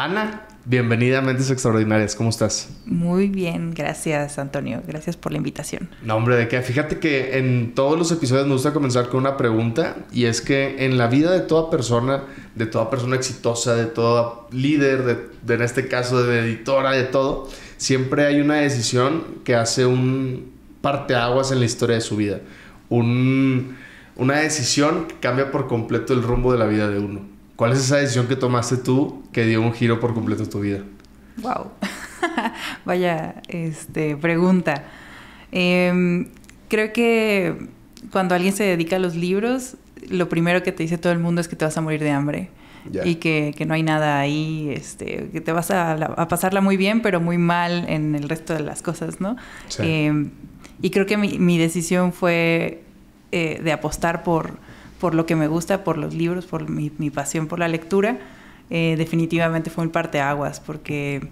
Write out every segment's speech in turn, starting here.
Ana, bienvenida a Mentes Extraordinarias. ¿Cómo estás? Muy bien, gracias Antonio. Gracias por la invitación. No, hombre, ¿de qué? Fíjate que en todos los episodios me gusta comenzar con una pregunta. Y es que en la vida de toda persona exitosa, de todo líder, en este caso de editora, de todo, siempre hay una decisión que hace un parteaguas en la historia de su vida. Una decisión que cambia por completo el rumbo de la vida de uno. ¿Cuál es esa decisión que tomaste tú que dio un giro por completo a tu vida? Wow. Vaya, pregunta. Creo que cuando alguien se dedica a los libros, lo primero que te dice todo el mundo es que te vas a morir de hambre. Yeah. Y que no hay nada ahí, que te vas a pasarla muy bien, pero muy mal en el resto de las cosas, ¿no? Sí. Y creo que mi decisión fue de apostar por lo que me gusta, por los libros, por mi pasión por la lectura. Definitivamente fue un parteaguas, porque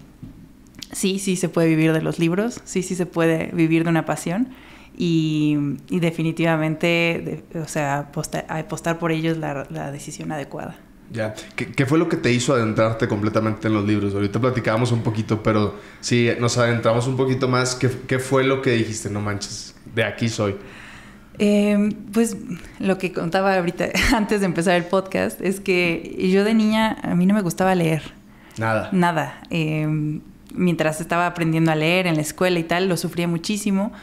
sí se puede vivir de los libros, sí se puede vivir de una pasión, y definitivamente, apostar por ellos es la decisión adecuada. Ya. ¿Qué fue lo que te hizo adentrarte completamente en los libros? Ahorita platicábamos un poquito, pero si nos adentramos un poquito más, ¿qué fue lo que dijiste? No manches, de aquí soy. Pues lo que contaba ahorita antes de empezar el podcast es que yo de niña, a mí no me gustaba leer. Nada. Mientras estaba aprendiendo a leer en la escuela y tal, lo sufría muchísimo.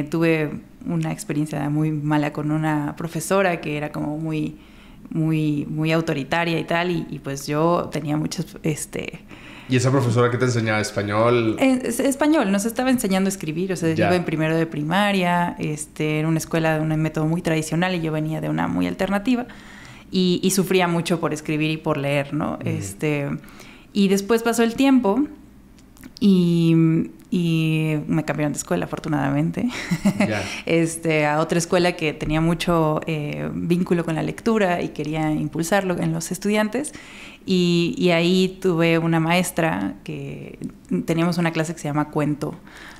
Tuve una experiencia muy mala con una profesora que era como muy autoritaria y tal, y pues yo tenía muchos... ¿Y esa profesora qué te enseñaba? ¿Español? Español, nos estaba enseñando a escribir. O sea, yo iba en primero de primaria, era una escuela de un método muy tradicional y yo venía de una muy alternativa. Y sufría mucho por escribir y por leer, ¿no? Y después pasó el tiempo y me cambiaron de escuela, afortunadamente. A otra escuela que tenía mucho vínculo con la lectura y quería impulsarlo en los estudiantes. Y ahí tuve una maestra que teníamos una clase que se llama cuento,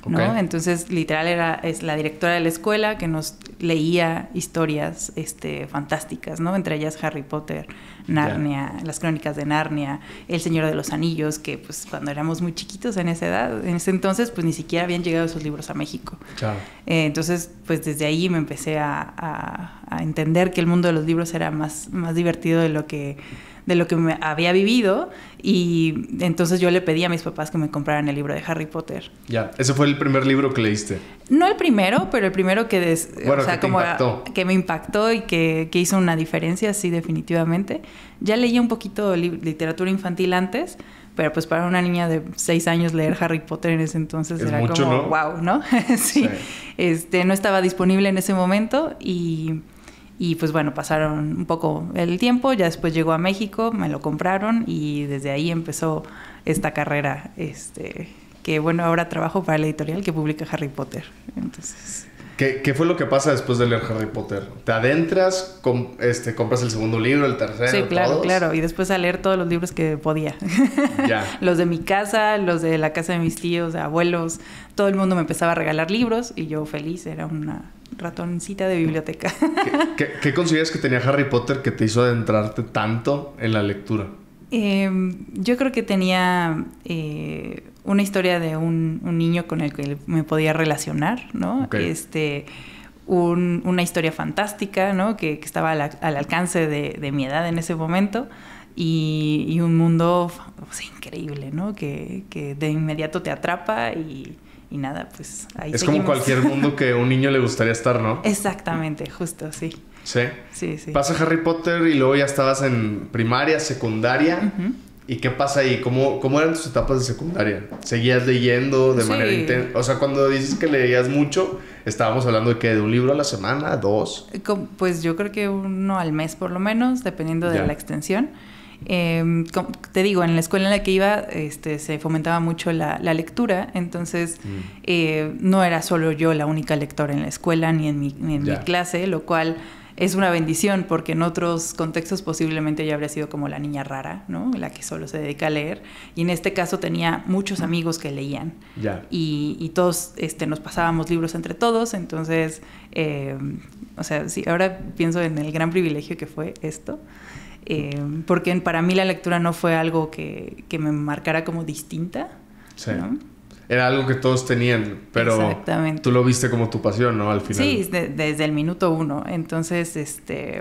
¿no? Okay. Entonces, literal, es la directora de la escuela que nos leía historias fantásticas, ¿no? Entre ellas Harry Potter, Narnia, las crónicas de Narnia, El Señor de los Anillos, que pues cuando éramos muy chiquitos en esa edad, en ese entonces, pues ni siquiera habían llegado esos libros a México. Claro. Entonces, pues desde ahí me empecé a entender que el mundo de los libros era más divertido de lo que me había vivido, y entonces yo le pedí a mis papás que me compraran el libro de Harry Potter. Ya, ¿ese fue el primer libro que leíste? No el primero, pero el primero que me impactó y que hizo una diferencia, sí, definitivamente. Ya leía un poquito literatura infantil antes, pero pues para una niña de 6 años leer Harry Potter en ese entonces era mucho, como, ¿no? Wow, ¿no? Sí. No estaba disponible en ese momento y pues bueno, pasaron un poco el tiempo, ya después llegó a México, me lo compraron y desde ahí empezó esta carrera, que bueno, ahora trabajo para la editorial que publica Harry Potter. Entonces... ¿Qué fue lo que pasa después de leer Harry Potter? ¿Te adentras, compras el segundo libro, el tercero? Sí, claro. Y después a leer todos los libros que podía. Ya. Los de mi casa, los de la casa de mis tíos, de abuelos. Todo el mundo me empezaba a regalar libros y yo feliz, era una ratoncita de biblioteca. ¿Qué consideras que tenía Harry Potter que te hizo adentrarte tanto en la lectura? Yo creo que tenía una historia de un niño con el que me podía relacionar, ¿no? Okay. Una historia fantástica, ¿no? Que estaba al alcance de mi edad en ese momento, y un mundo increíble, ¿no? Que de inmediato te atrapa y nada, pues ahí es seguimos. Como cualquier mundo que a un niño le gustaría estar, ¿no? Exactamente, justo, sí. Sí. Pasa Harry Potter y luego ya estabas en primaria, secundaria. Uh-huh. ¿Y qué pasa ahí? ¿Cómo eran tus etapas de secundaria? ¿Seguías leyendo de manera intensa? O sea, cuando dices que leías mucho, ¿estábamos hablando de qué? ¿De un libro a la semana? ¿2? Pues yo creo que 1 al mes por lo menos, dependiendo de la extensión. Te digo, en la escuela en la que iba se fomentaba mucho la lectura, entonces no era solo yo la única lectora en la escuela ni en mi clase, lo cual es una bendición, porque en otros contextos posiblemente yo habría sido como la niña rara, ¿no? La que solo se dedica a leer, y en este caso tenía muchos amigos que leían y todos nos pasábamos libros entre todos, entonces sí, ahora pienso en el gran privilegio que fue esto. porque para mí la lectura no fue algo que me marcara como distinta, sí. ¿no? Era algo que todos tenían, pero tú lo viste como tu pasión, ¿no? Al final. Sí, desde el minuto uno. Entonces,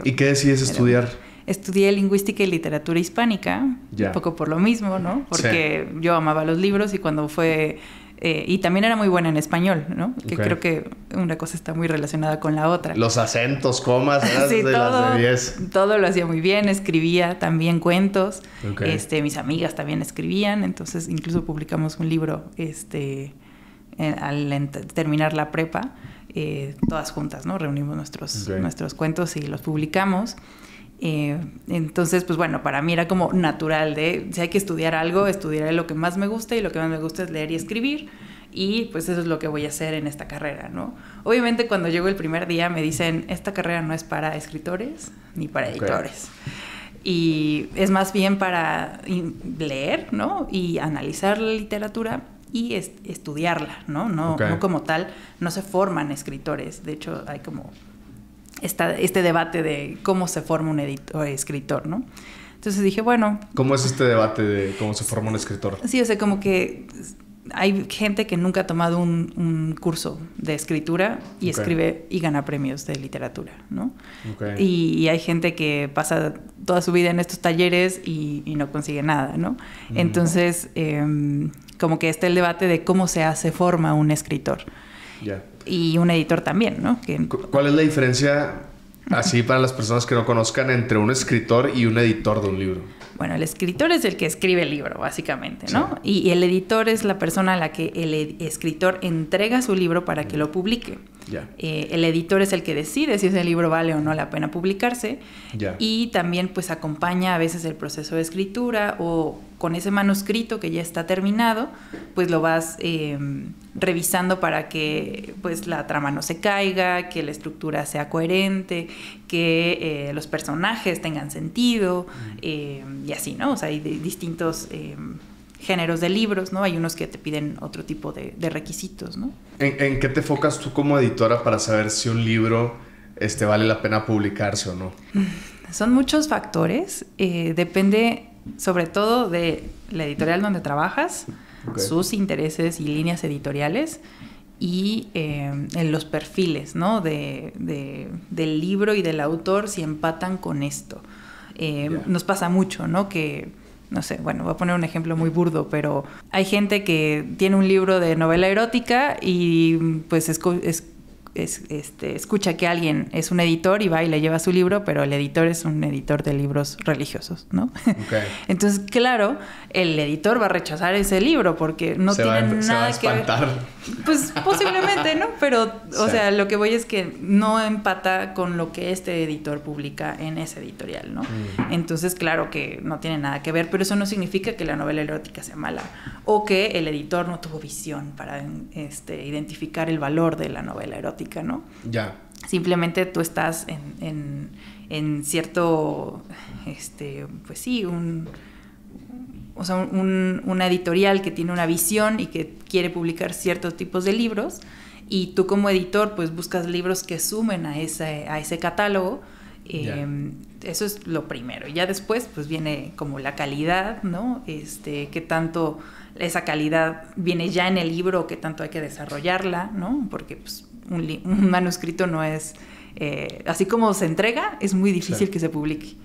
¿Y qué decides estudiar? Estudié lingüística y literatura hispánica, un poco por lo mismo, ¿no? Porque yo amaba los libros y cuando fue... y también era muy buena en español, ¿no? Que creo que una cosa está muy relacionada con la otra. Los acentos, comas, sí, de las de 10. Todo lo hacía muy bien, escribía también cuentos. Mis amigas también escribían, entonces incluso publicamos un libro al terminar la prepa, todas juntas, ¿no? Reunimos nuestros cuentos y los publicamos. Entonces, pues bueno, para mí era como natural si hay que estudiar algo, estudiaré lo que más me gusta y lo que más me gusta es leer y escribir y pues eso es lo que voy a hacer en esta carrera, ¿no? Obviamente cuando llego el primer día me dicen, esta carrera no es para escritores ni para editores y es más bien para leer, ¿no? Y analizar la literatura y estudiarla, ¿no? No como tal, no se forman escritores, de hecho hay como... este debate de cómo se forma un escritor, ¿no? Entonces dije, bueno... ¿Cómo es este debate de cómo se forma un escritor? Sí, o sea, como que hay gente que nunca ha tomado un curso de escritura y escribe y gana premios de literatura, ¿no? Y hay gente que pasa toda su vida en estos talleres y no consigue nada, ¿no? Entonces, como que está el debate de cómo se forma un escritor. Y un editor también, ¿no? ¿Cuál es la diferencia, así para las personas que no conozcan, entre un escritor y un editor de un libro? Bueno, el escritor es el que escribe el libro, básicamente, ¿no? Sí. Y el editor es la persona a la que el escritor entrega su libro para que lo publique. El editor es el que decide si ese libro vale o no la pena publicarse. Y también, pues, acompaña a veces el proceso de escritura o con ese manuscrito que ya está terminado, pues lo vas revisando para que pues la trama no se caiga, que la estructura sea coherente, que los personajes tengan sentido y así, ¿no? O sea, hay distintos géneros de libros, ¿no? Hay unos que te piden otro tipo de requisitos, ¿no? ¿En qué te enfocas tú como editora para saber si un libro vale la pena publicarse o no? Son muchos factores, depende sobre todo de la editorial donde trabajas, sus intereses y líneas editoriales y en los perfiles, ¿no? del libro y del autor, si empatan con esto. Nos pasa mucho, ¿no? Que, no sé, bueno, voy a poner un ejemplo muy burdo, pero hay gente que tiene un libro de novela erótica y pues escucha que alguien es un editor y va y le lleva su libro, pero el editor es un editor de libros religiosos, ¿no? Entonces, claro, el editor va a rechazar ese libro porque no tiene nada que ver. Pues posiblemente, ¿no? Pero, o sea, lo que voy es que no empata con lo que este editor publica en ese editorial, ¿no? Entonces, claro que no tiene nada que ver, pero eso no significa que la novela erótica sea mala o que el editor no tuvo visión para identificar el valor de la novela erótica, ¿no? Simplemente tú estás en cierto, pues sí, una editorial que tiene una visión y que quiere publicar ciertos tipos de libros y tú como editor pues buscas libros que sumen a ese catálogo. Eso es lo primero. Y ya después pues viene como la calidad, ¿no? Qué tanto esa calidad viene ya en el libro, qué tanto hay que desarrollarla, ¿no? Porque pues un manuscrito no es... así como se entrega, es muy difícil que se publique.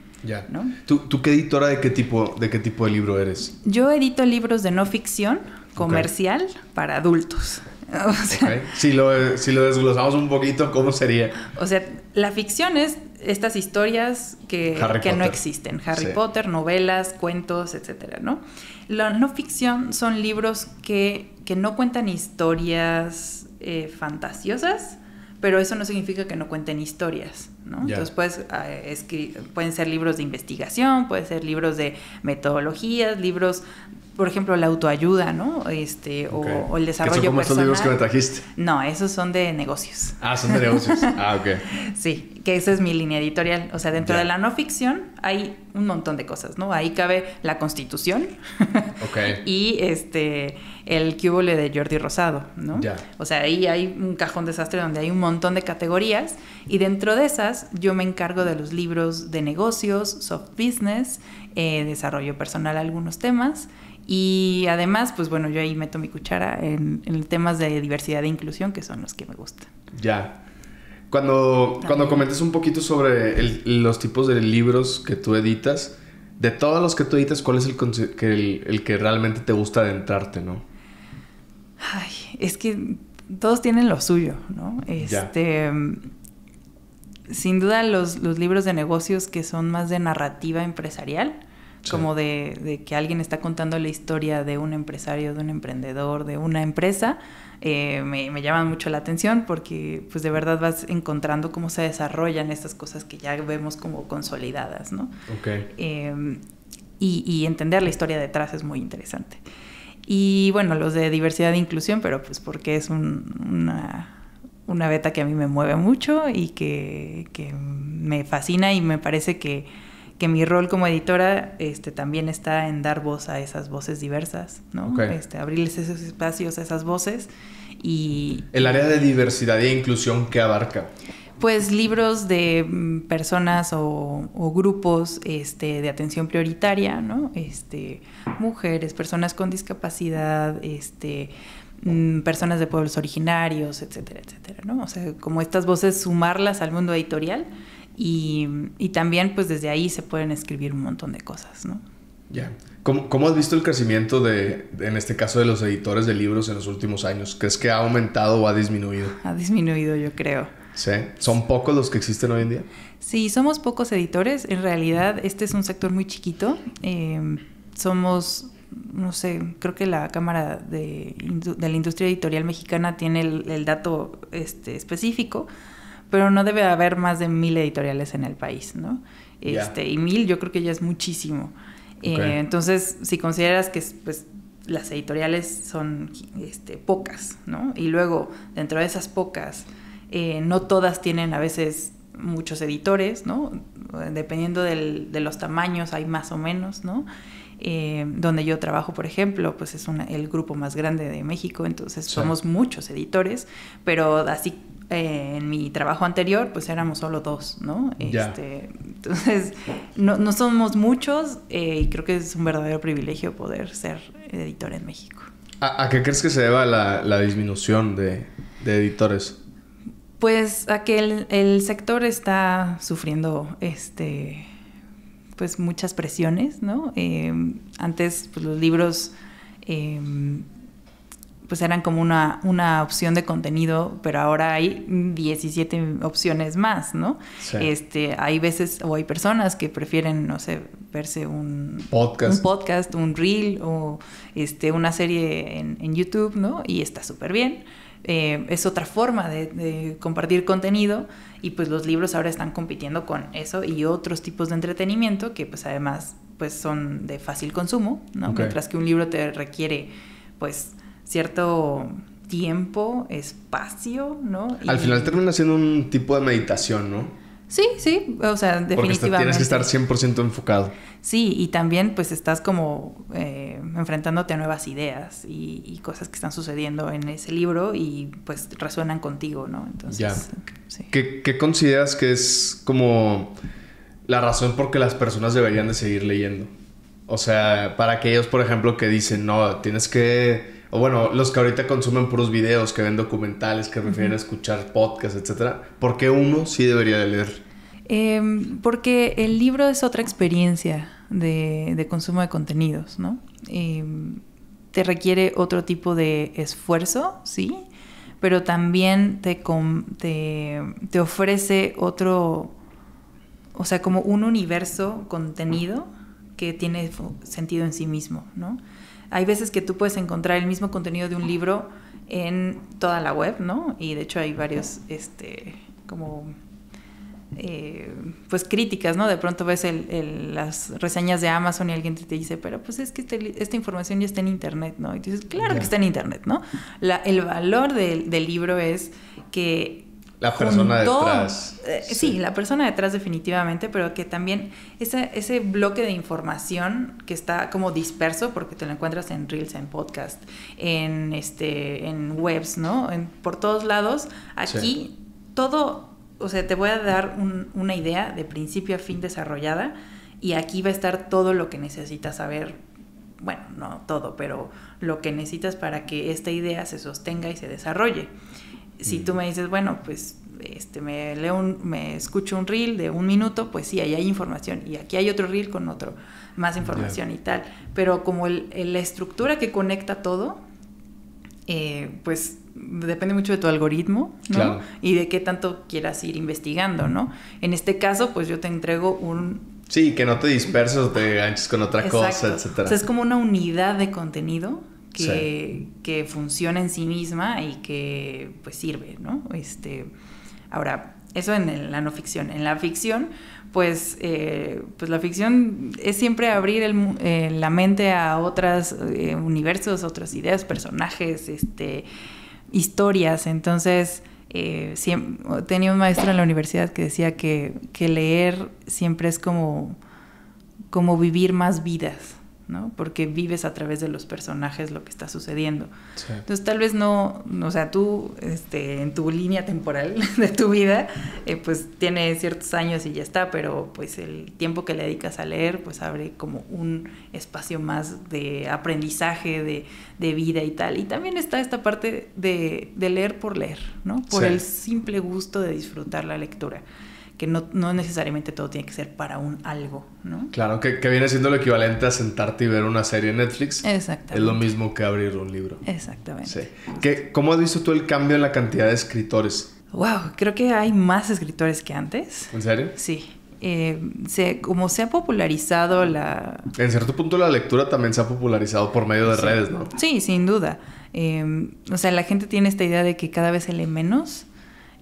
¿No? ¿Tú qué editora de qué tipo de libro eres? Yo edito libros de no ficción comercial para adultos. O sea, si lo desglosamos un poquito, ¿cómo sería? O sea, la ficción es estas historias que no existen. Harry Potter, novelas, cuentos, etcétera, ¿no? La no ficción son libros que no cuentan historias fantasiosas, pero eso no significa que no cuenten historias, ¿no? Entonces pueden ser libros de investigación, pueden ser libros de metodologías, libros por ejemplo, la autoayuda, ¿no? O el desarrollo ¿Qué son como personal. estos libros que me trajiste? No, esos son de negocios. Ah, son de negocios. Ok. Sí, que esa es mi línea editorial. O sea, dentro de la no ficción hay un montón de cosas, ¿no? Ahí cabe la Constitución. Y el Cúbole de Jordi Rosado, ¿no? O sea, ahí hay un cajón desastre donde hay un montón de categorías y dentro de esas yo me encargo de los libros de negocios, soft business, desarrollo personal, algunos temas. Y además, pues bueno, yo ahí meto mi cuchara en temas de diversidad e inclusión, que son los que me gustan. Ya. Cuando comentes un poquito sobre los tipos de libros que tú editas, de todos los que tú editas, ¿cuál es el que realmente te gusta adentrarte, no? Ay, es que todos tienen lo suyo, ¿no? Sin duda los libros de negocios que son más de narrativa empresarial, como de que alguien está contando la historia de un empresario, de un emprendedor, de una empresa, me llaman mucho la atención porque pues de verdad vas encontrando cómo se desarrollan estas cosas que ya vemos como consolidadas, ¿no? Y entender la historia detrás es muy interesante. Y bueno, los de diversidad e inclusión, pero pues porque es una beta que a mí me mueve mucho y que me fascina y me parece que mi rol como editora también está en dar voz a esas voces diversas, ¿no? Abrirles esos espacios a esas voces y... ¿El área de diversidad e inclusión qué abarca? Pues libros de personas o grupos de atención prioritaria, ¿no? Mujeres, personas con discapacidad, personas de pueblos originarios, etcétera, etcétera, ¿no? O sea, como estas voces, sumarlas al mundo editorial y también, pues, desde ahí se pueden escribir un montón de cosas, ¿no? Ya. ¿Cómo has visto el crecimiento en este caso, de los editores de libros en los últimos años? ¿Crees que ha aumentado o ha disminuido? Ha disminuido, yo creo. ¿Sí? ¿Son pocos los que existen hoy en día? Sí, somos pocos editores. En realidad, este es un sector muy chiquito. Somos, no sé, creo que la Cámara de la Industria Editorial Mexicana tiene el dato específico, pero no debe haber más de 1,000 editoriales en el país, ¿no? Y 1,000 yo creo que ya es muchísimo. Entonces, si consideras que pues, las editoriales son pocas, ¿no? Y luego, dentro de esas pocas, no todas tienen a veces muchos editores, ¿no? Dependiendo de los tamaños hay más o menos, ¿no? Donde yo trabajo, por ejemplo, pues es el grupo más grande de México, entonces somos muchos editores, pero así en mi trabajo anterior pues éramos solo 2, ¿no? Entonces no somos muchos y creo que es un verdadero privilegio poder ser editor en México. ¿A qué crees que se deba la disminución de editores? Pues a que el sector está sufriendo pues muchas presiones, ¿no? Antes pues los libros pues eran como una opción de contenido, pero ahora hay 17 opciones más, ¿no? Hay veces o hay personas que prefieren, no sé, verse un podcast, un reel o una serie en YouTube, ¿no? Y está súper bien. Es otra forma de compartir contenido y pues los libros ahora están compitiendo con eso y otros tipos de entretenimiento que pues además pues son de fácil consumo, ¿no? Mientras que un libro te requiere pues cierto tiempo, espacio, ¿no? Al final termina siendo un tipo de meditación, ¿no? Sí, o sea, definitivamente. Porque tienes que estar 100% enfocado. Sí, y también pues estás como enfrentándote a nuevas ideas y cosas que están sucediendo en ese libro y pues resuenan contigo, ¿no? Entonces, sí. ¿Qué consideras que es como la razón por que las personas deberían de seguir leyendo? O sea, para aquellos, por ejemplo, que dicen, no, tienes que... O bueno, los que ahorita consumen puros videos, que ven documentales, que prefieren escuchar podcasts, etcétera. ¿Por qué uno sí debería de leer? Porque el libro es otra experiencia de consumo de contenidos, ¿no? Te requiere otro tipo de esfuerzo, sí, pero también te ofrece otro, o sea, como un universo contenido que tiene sentido en sí mismo, ¿no? Hay veces que tú puedes encontrar el mismo contenido de un libro en toda la web, ¿no? Y de hecho hay varios, como pues críticas, ¿no? De pronto ves las reseñas de Amazon y alguien te dice, pero pues es que esta información ya está en internet, ¿no? Y tú dices, claro que está en internet, ¿no? El valor del libro es que la persona detrás. Sí, la persona detrás definitivamente, pero que también ese bloque de información que está como disperso, porque te lo encuentras en Reels, en podcast, en webs, ¿no? Por todos lados. Aquí todo, o sea, te voy a dar una idea de principio a fin desarrollada y aquí va a estar todo lo que necesitas saber. Bueno, no todo, pero lo que necesitas para que esta idea se sostenga y se desarrolle. Si tú me dices, bueno, pues me escucho un reel de 1 minuto, pues sí, ahí hay información. Y aquí hay otro reel con más información y tal. Pero como la estructura que conecta todo, pues depende mucho de tu algoritmo, ¿no? Claro. Y de qué tanto quieras ir investigando, ¿no? En este caso, pues yo te entrego Sí, que no te disperses o te ganches con otra cosa, etcétera. O sea, es como una unidad de contenido que funciona en sí misma y que pues sirve, ¿no? Ahora, eso en la no ficción. En la ficción, pues la ficción es siempre abrir la mente a otros universos, otras ideas, personajes, historias. Entonces, tenía un maestro en la universidad que decía que leer siempre es como vivir más vidas, ¿no? Porque vives a través de los personajes lo que está sucediendo. Sí. Entonces, tal vez no, o sea, tú, en tu línea temporal de tu vida, pues tiene ciertos años y ya está, pero pues el tiempo que le dedicas a leer, pues abre como un espacio más de aprendizaje, de vida y tal. Y también está esta parte de leer por leer, ¿no? Por el simple gusto de disfrutar la lectura. Que no necesariamente todo tiene que ser para algo, ¿no? Claro, que viene siendo lo equivalente a sentarte y ver una serie en Netflix. Exactamente. Es lo mismo que abrir un libro. Exactamente. Sí. ¿Cómo has visto tú el cambio en la cantidad de escritores? Wow, creo que hay más escritores que antes. ¿En serio? Sí. Como se ha popularizado En cierto punto la lectura también se ha popularizado por medio de redes, ¿no? Sí, sin duda. O sea, la gente tiene esta idea de que cada vez se lee menos.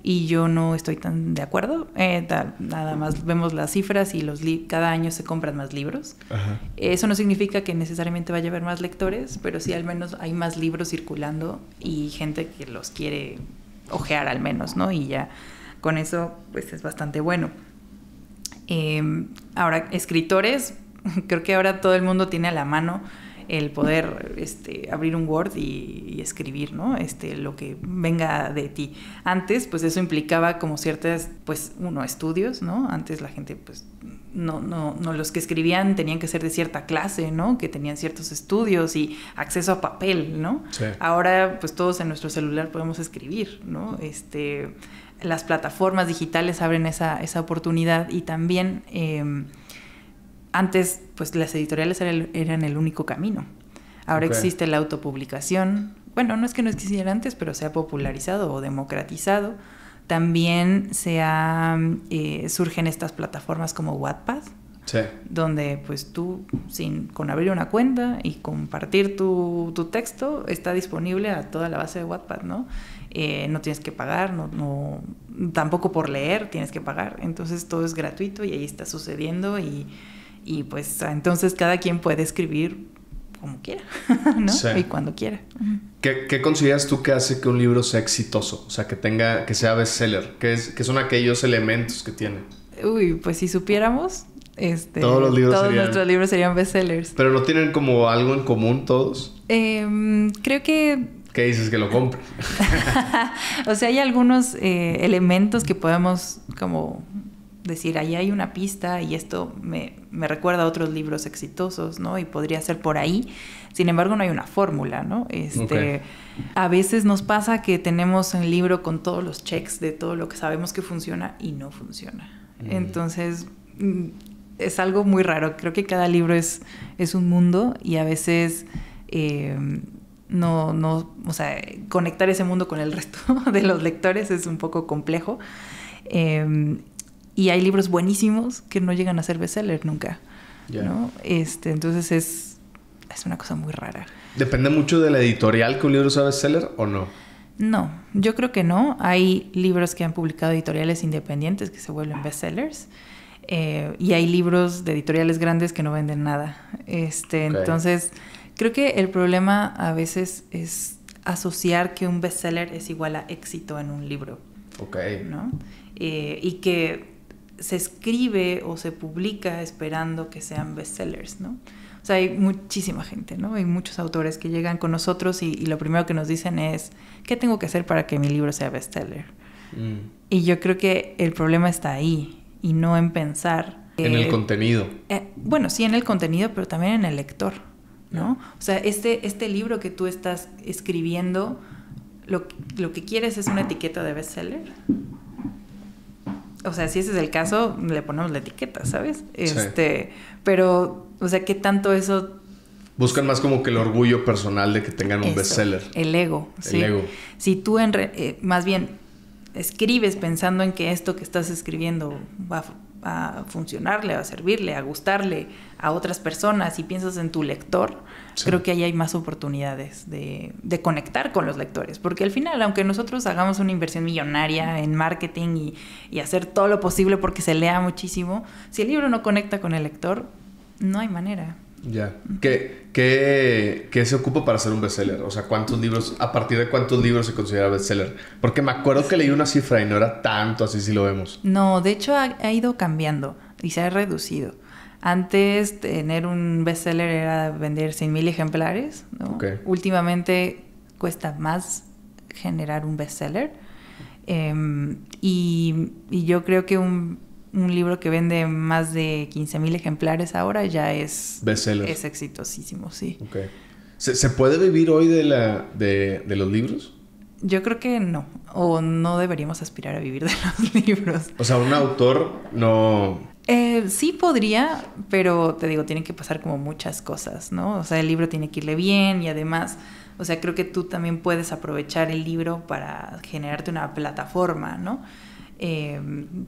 Y yo no estoy tan de acuerdo. Nada más vemos las cifras y cada año se compran más libros. Ajá. Eso no significa que necesariamente vaya a haber más lectores, pero sí al menos hay más libros circulando y gente que los quiere ojear al menos, ¿no? Y ya con eso pues es bastante bueno. Ahora, escritores, creo que ahora todo el mundo tiene a la mano el poder abrir un Word y escribir, ¿no? Lo que venga de ti. Antes, pues eso implicaba como ciertas, pues, estudios, ¿no? Antes la gente, pues, no, los que escribían tenían que ser de cierta clase, ¿no? Que tenían ciertos estudios y acceso a papel, ¿no? Sí. Ahora, pues, todos en nuestro celular podemos escribir, ¿no? Las plataformas digitales abren esa oportunidad y también antes, pues las editoriales eran el único camino. Ahora existe la autopublicación. Bueno, no es que no existiera antes, pero se ha popularizado o democratizado. También surgen estas plataformas como Wattpad, sí, donde pues tú, con abrir una cuenta y compartir tu texto, está disponible a toda la base de Wattpad, ¿no? No tienes que pagar, tampoco por leer tienes que pagar. Entonces todo es gratuito y ahí está sucediendo y pues entonces cada quien puede escribir como quiera, ¿no? Sí. Y cuando quiera. ¿Qué consideras tú que hace que un libro sea exitoso? O sea, que sea bestseller. ¿Qué son aquellos elementos que tiene? Uy, pues si supiéramos, todos nuestros libros serían bestsellers. ¿Pero no tienen como algo en común todos? Creo que... ¿Qué dices? Que lo compren. O sea, hay algunos elementos que podemos como decir, ahí hay una pista y esto me recuerda a otros libros exitosos, ¿no? Y podría ser por ahí. Sin embargo, no hay una fórmula, ¿no? A veces nos pasa que tenemos un libro con todos los checks de todo lo que sabemos que funciona y no funciona. Entonces, es algo muy raro. Creo que cada libro es un mundo y a veces o sea, conectar ese mundo con el resto de los lectores es un poco complejo. Y hay libros buenísimos que no llegan a ser bestseller nunca, ¿no? Entonces es una cosa muy rara. ¿Depende mucho de la editorial que un libro sea bestseller o no? No, yo creo que no. Hay libros que han publicado editoriales independientes que se vuelven bestsellers. Y hay libros de editoriales grandes que no venden nada. Entonces, creo que el problema a veces es asociar que un bestseller es igual a éxito en un libro. ¿No? Y que se escribe o se publica esperando que sean bestsellers, ¿no? O sea, hay muchísima gente, ¿no? Hay muchos autores que llegan con nosotros y lo primero que nos dicen es, ¿qué tengo que hacer para que mi libro sea bestseller? Y yo creo que el problema está ahí y no en pensar... en el contenido. Bueno, sí, en el contenido, pero también en el lector, ¿no? O sea, este libro que tú estás escribiendo, lo que quieres es una etiqueta de bestseller. O sea, si ese es el caso, le ponemos la etiqueta, ¿sabes? Sí. Pero, o sea, ¿qué tanto eso...? Buscan más como que el orgullo personal de que tengan un bestseller. El ego, ¿sí? El ego. Si tú más bien escribes pensando en que esto que estás escribiendo va a funcionarle, a servirle, a gustarle a otras personas y piensas en tu lector, creo que ahí hay más oportunidades de conectar con los lectores. Porque al final, aunque nosotros hagamos una inversión millonaria en marketing y hacer todo lo posible porque se lea muchísimo, si el libro no conecta con el lector, no hay manera. Ya. ¿Qué se ocupa para hacer un bestseller? O sea, ¿cuántos libros, a partir de cuántos libros se considera bestseller? Porque me acuerdo que leí una cifra y no era tanto así si lo vemos. No, de hecho ha ido cambiando y se ha reducido. Antes tener un bestseller era vender 100,000 ejemplares, ¿no? Últimamente cuesta más generar un bestseller. Y yo creo que un libro que vende más de 15,000 ejemplares ahora ya es bestseller. Es exitosísimo, sí. ¿Se puede vivir hoy de los libros? Yo creo que no. O no deberíamos aspirar a vivir de los libros. O sea, un autor no... Sí podría, pero te digo, tienen que pasar como muchas cosas, ¿no? O sea, el libro tiene que irle bien y además... O sea, creo que tú también puedes aprovechar el libro para generarte una plataforma, ¿no?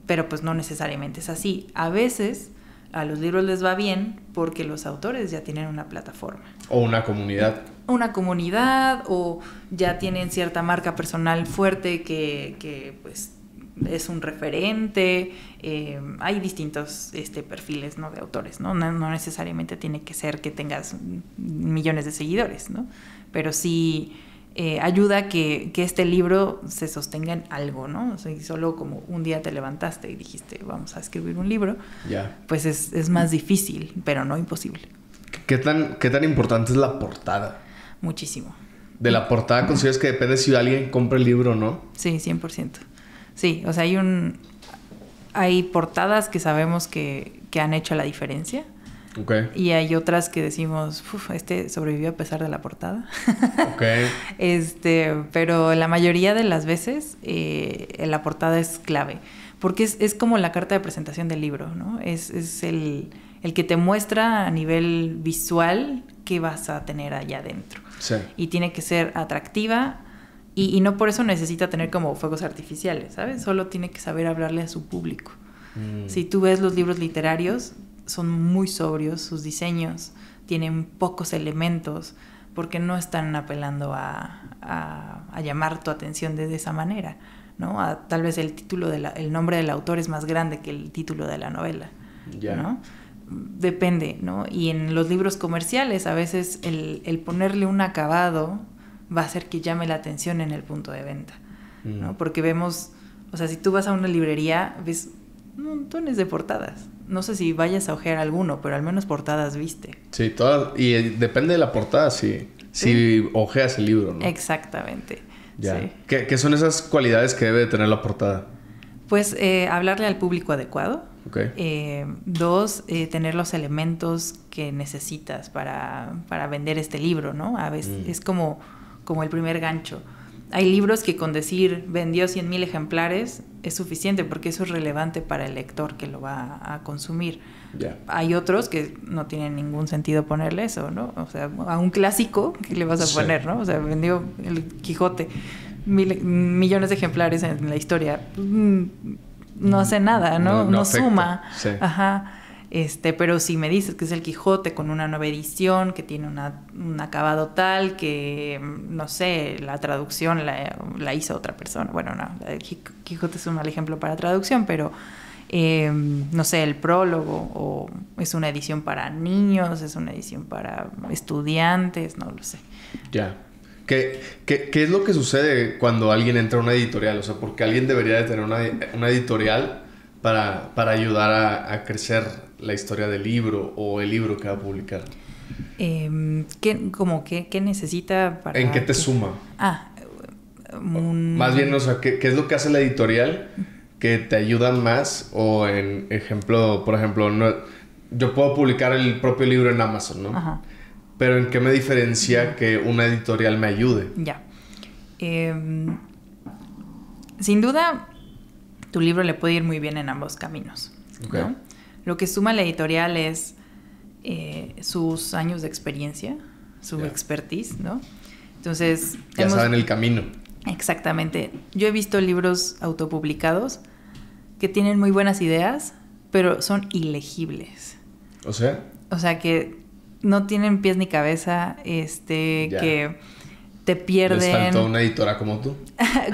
Pero pues no necesariamente es así. A veces a los libros les va bien porque los autores ya tienen una plataforma. O una comunidad. Una comunidad o ya tienen cierta marca personal fuerte que pues es un referente. Hay distintos perfiles, ¿no? De autores, ¿no? No necesariamente tiene que ser que tengas millones de seguidores, ¿no? Pero sí... ayuda que este libro se sostenga en algo, ¿no? O sea, solo como un día te levantaste y dijiste, vamos a escribir un libro, pues es más difícil, pero no imposible. ¿Qué tan importante es la portada? Muchísimo. ¿De la portada consideras que depende si alguien compra el libro o no? Sí, 100%. Sí, o sea, hay portadas que sabemos que han hecho la diferencia. Y hay otras que decimos, sobrevivió a pesar de la portada. Pero la mayoría de las veces la portada es clave. Porque es como la carta de presentación del libro, ¿no? Es el que te muestra a nivel visual qué vas a tener allá adentro. Sí. Y tiene que ser atractiva y no por eso necesita tener como fuegos artificiales, ¿sabes? Solo tiene que saber hablarle a su público. Si tú ves los libros literarios, son muy sobrios, sus diseños tienen pocos elementos porque no están apelando a llamar tu atención de esa manera, ¿no? Tal vez el nombre del autor es más grande que el título de la novela, ¿no? Depende, ¿no? Y en los libros comerciales a veces el ponerle un acabado va a hacer que llame la atención en el punto de venta, ¿no? Porque vemos, o sea, si tú vas a una librería, ves montones de portadas. No sé si vayas a ojear alguno, pero al menos portadas viste. Sí, todas. Y depende de la portada, si ojeas el libro, ¿no? Exactamente. Ya. Sí. ¿Qué son esas cualidades que debe de tener la portada? Pues hablarle al público adecuado. 2, tener los elementos que necesitas para vender este libro, ¿no? A veces es como el primer gancho. Hay libros que con decir vendió 100,000 ejemplares es suficiente porque eso es relevante para el lector que lo va a consumir. Hay otros que no tienen ningún sentido ponerle eso, ¿no? O sea, a un clásico, ¿qué le vas a poner, no? O sea, vendió el Quijote, millones de ejemplares en la historia. No hace nada, ¿no? No suma. Sí. Ajá. Pero si me dices que es el Quijote con una nueva edición, que tiene un acabado tal, que, no sé, la traducción la hizo otra persona. Bueno, no, el Quijote es un mal ejemplo para traducción, pero, no sé, el prólogo, o es una edición para niños, es una edición para estudiantes, no lo sé. Ya. ¿Qué es lo que sucede cuando alguien entra a una editorial? O sea, porque alguien debería de tener una editorial para ayudar a crecer la historia del libro o el libro que va a publicar. ¿Qué necesita para...? ¿En qué te suma? Más bien, o sea, ¿qué es lo que hace la editorial que te ayuda más? O por ejemplo, yo puedo publicar el propio libro en Amazon, ¿no? Ajá. Pero ¿en qué me diferencia que una editorial me ayude? Ya. Sin duda, tu libro le puede ir muy bien en ambos caminos, Okay. ¿no? Lo que suma la editorial es sus años de experiencia, su expertise, ¿no? Entonces... Ya saben el camino. Exactamente. Yo he visto libros autopublicados que tienen muy buenas ideas, pero son ilegibles. ¿O sea? O sea, que no tienen pies ni cabeza, que te pierden. Les faltó una editora como tú.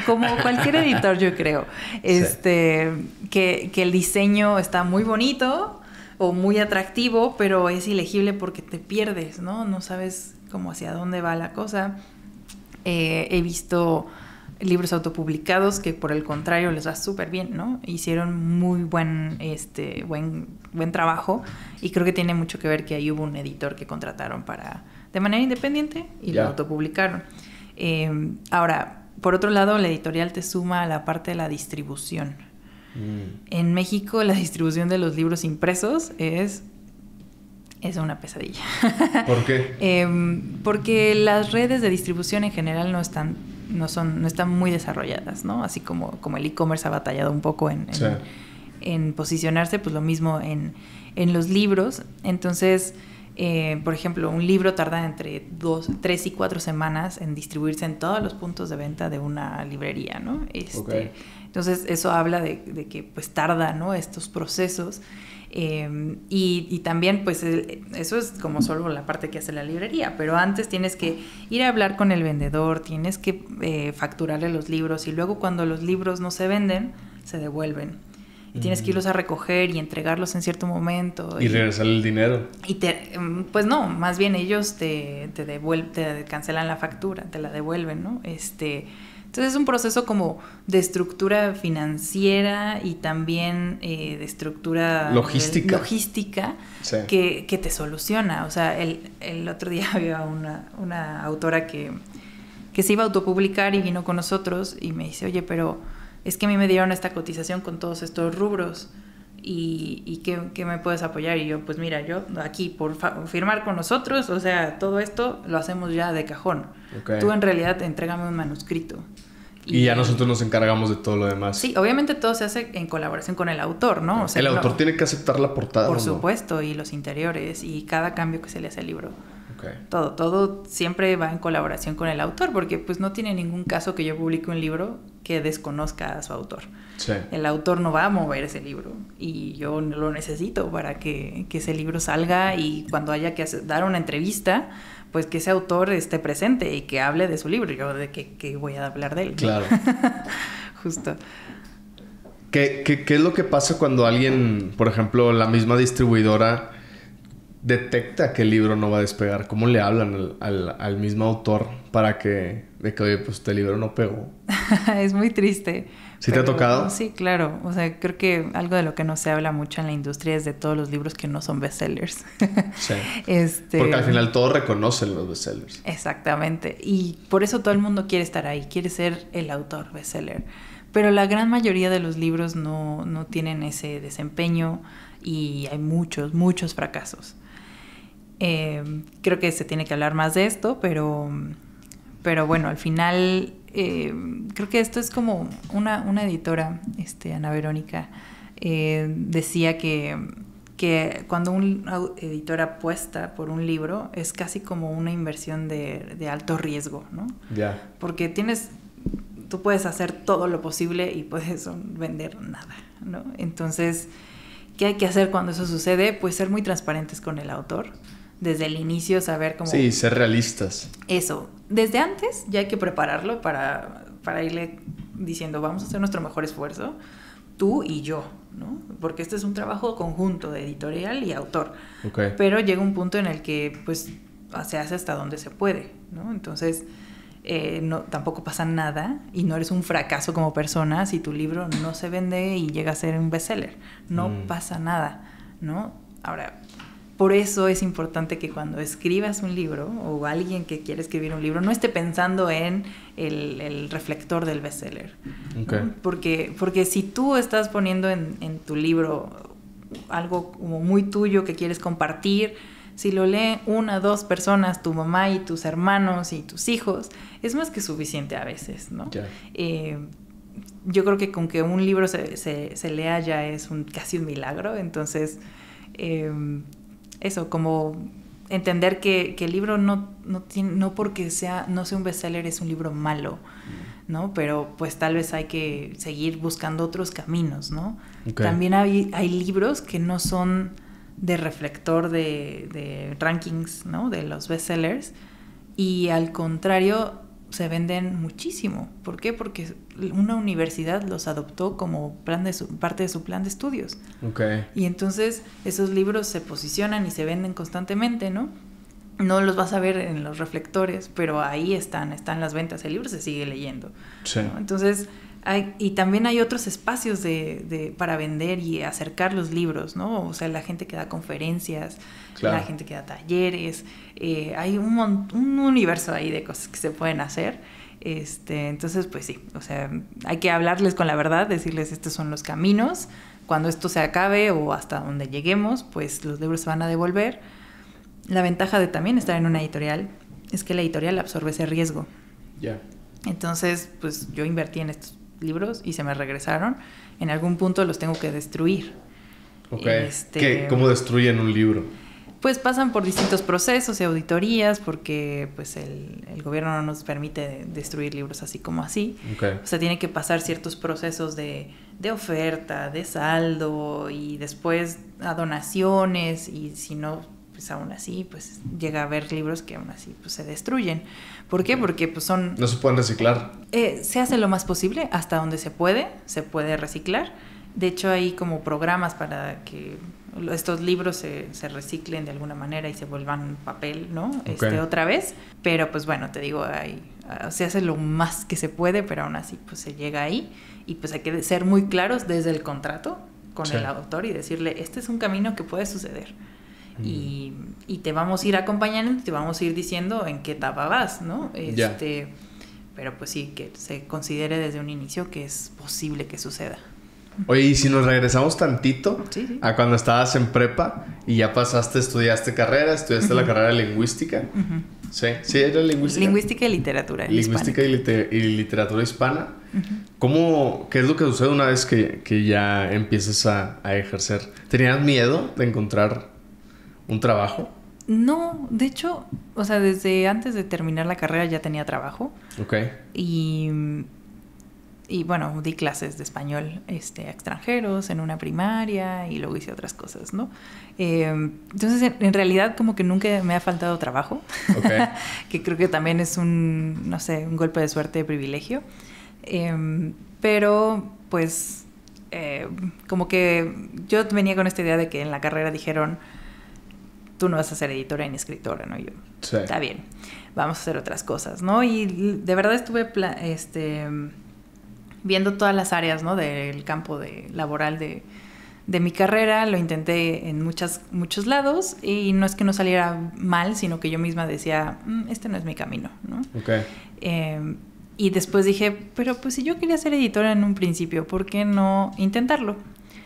Como cualquier editor, yo creo. Que el diseño está muy bonito o muy atractivo, pero es ilegible porque te pierdes, ¿no? No sabes cómo hacia dónde va la cosa. He visto libros autopublicados que por el contrario les va súper bien, ¿no? Hicieron muy buen trabajo, y creo que tiene mucho que ver que ahí hubo un editor que contrataron de manera independiente y lo autopublicaron. Ahora, por otro lado, la editorial te suma a la parte de la distribución. En México, la distribución de los libros impresos es una pesadilla. ¿Por qué? Porque las redes de distribución en general no están muy desarrolladas, ¿no? Así como el e-commerce ha batallado un poco en posicionarse, pues lo mismo en los libros. Entonces, por ejemplo, un libro tarda entre 3 y 4 semanas en distribuirse en todos los puntos de venta de una librería, ¿no? Entonces, eso habla de que pues tarda, ¿no? Estos procesos. Y también pues eso es como solo la parte que hace la librería, pero antes tienes que ir a hablar con el vendedor, tienes que facturarle los libros, y luego cuando los libros no se venden, se devuelven. Y tienes que irlos a recoger y entregarlos en cierto momento. Y regresar el dinero. Pues no, más bien ellos te cancelan la factura, te la devuelven, ¿no? Entonces es un proceso como de estructura financiera y también de estructura logística sí. que te soluciona. O sea, el otro día había una autora que se iba a autopublicar y vino con nosotros y me dice, oye, pero es que a mí me dieron esta cotización con todos estos rubros y ¿qué me puedes apoyar? Y yo, pues mira, yo aquí por firmar con nosotros, o sea, todo esto lo hacemos ya de cajón. Okay. Tú en realidad entrégame un manuscrito. Y ya nosotros nos encargamos de todo lo demás. Sí, obviamente todo se hace en colaboración con el autor, ¿no? O sea, el autor tiene que aceptar la portada. Por supuesto, y los interiores y cada cambio que se le hace al libro. Okay. Todo siempre va en colaboración con el autor, porque pues no tiene ningún caso que yo publique un libro que desconozca a su autor. Sí. El autor no va a mover ese libro y yo lo necesito para que ese libro salga, y cuando haya que dar una entrevista, pues que ese autor esté presente y que hable de su libro. Yo de qué voy a hablar de él, ¿no? Claro. Justo. ¿Qué es lo que pasa cuando alguien, por ejemplo, la misma distribuidora detecta que el libro no va a despegar? ¿Cómo le hablan al mismo autor para que oye, pues este libro no pegó? Es muy triste. ¿Sí te ha tocado? Sí, claro. O sea, creo que algo de lo que no se habla mucho en la industria es de todos los libros que no son bestsellers. Sí. Porque al final todos reconocen los bestsellers. Exactamente. Y por eso todo el mundo quiere estar ahí, quiere ser el autor bestseller. Pero la gran mayoría de los libros no tienen ese desempeño y hay muchos fracasos. Creo que se tiene que hablar más de esto, pero bueno, al final creo que esto es como una editora, Ana Verónica, decía que cuando un editor apuesta por un libro es casi como una inversión de alto riesgo, ¿no? Ya. Porque tú puedes hacer todo lo posible y puedes vender nada, ¿no? Entonces ¿Qué hay que hacer cuando eso sucede? Pues ser muy transparentes con el autor. Desde el inicio saber cómo... Sí, ser realistas. Eso. Desde antes ya hay que prepararlo para irle diciendo, vamos a hacer nuestro mejor esfuerzo, tú y yo, ¿no? Porque este es un trabajo conjunto de editorial y autor. Okay. Pero llega un punto en el que, pues, se hace hasta donde se puede, ¿no? Entonces, no, tampoco pasa nada y no eres un fracaso como persona si tu libro no se vende y llega a ser un bestseller. No pasa nada, ¿no? Ahora, por eso es importante que cuando escribas un libro o alguien que quiere escribir un libro no esté pensando en el reflector del bestseller. Okay. ¿No? Porque si tú estás poniendo en tu libro algo como muy tuyo que quieres compartir, si lo leen 1 o 2 personas, tu mamá y tus hermanos y tus hijos, es más que suficiente a veces, ¿no? Yeah. Yo creo que con que un libro se lea ya es casi un milagro. Entonces, eso, como entender que el libro no porque no sea un bestseller es un libro malo, ¿no? Pero pues tal vez hay que seguir buscando otros caminos, ¿no? Okay. También hay libros que no son de reflector de rankings, ¿no? De los bestsellers, y al contrario se venden muchísimo. ¿Por qué? Porque una universidad los adoptó como parte de su plan de estudios. Okay. Y entonces esos libros se posicionan y se venden constantemente, ¿no? No los vas a ver en los reflectores, pero ahí están las ventas. El libro se sigue leyendo. Sí. ¿No? Entonces, y también hay otros espacios para vender y acercar los libros, ¿no? O sea, la gente que da conferencias, claro, la gente que da talleres. Hay un universo ahí de cosas que se pueden hacer. Entonces, pues sí, o sea, hay que hablarles con la verdad, decirles estos son los caminos. Cuando esto se acabe o hasta donde lleguemos, pues los libros se van a devolver. La ventaja de también estar en una editorial es que la editorial absorbe ese riesgo. Ya. Yeah. Entonces, pues yo invertí en estos libros y se me regresaron. En algún punto los tengo que destruir. Ok. ¿Cómo destruyen un libro? Pues pasan por distintos procesos y auditorías porque pues el gobierno no nos permite destruir libros así como así. Okay. O sea, tiene que pasar ciertos procesos de oferta, de saldo y después a donaciones, y si no, pues aún así, pues llega a haber libros que aún así pues se destruyen. ¿Por qué? Porque pues son... ¿No se pueden reciclar? Se hace lo más posible hasta donde se puede reciclar. De hecho, hay como programas para que estos libros se reciclen de alguna manera y se vuelvan papel, ¿no? Okay. Otra vez. Pero pues bueno, te digo, se hace lo más que se puede, pero aún así pues se llega ahí. Y pues hay que ser muy claros desde el contrato con el autor y decirle, este es un camino que puede suceder. Y te vamos a ir acompañando, te vamos a ir diciendo en qué etapa vas, ¿no? Pero pues sí, que se considere desde un inicio que es posible que suceda. Oye, y si nos regresamos tantito sí. a cuando estabas en prepa y ya estudiaste la carrera de lingüística. Uh-huh. Sí, era lingüística. Lingüística y literatura Lingüística y literatura hispana. Uh-huh. ¿Qué es lo que sucede una vez que ya empiezas a ejercer? ¿Tenías miedo de encontrar un trabajo? No, de hecho, o sea, desde antes de terminar la carrera ya tenía trabajo. Okay. Y bueno, di clases de español a extranjeros en una primaria y luego hice otras cosas, ¿no? Entonces, en realidad, como que nunca me ha faltado trabajo. Okay. Que creo que también es un golpe de suerte de privilegio. Pero, pues, como que yo venía con esta idea de que en la carrera dijeron, tú no vas a ser editora ni escritora, ¿no? Y yo, sí, está bien, vamos a hacer otras cosas, ¿no? Y de verdad estuve viendo todas las áreas, ¿no? Del campo laboral de mi carrera. Lo intenté en muchos lados y no es que no saliera mal, sino que yo misma decía, este no es mi camino, ¿no? Okay. Y después dije, pero pues si yo quería ser editora en un principio, ¿por qué no intentarlo?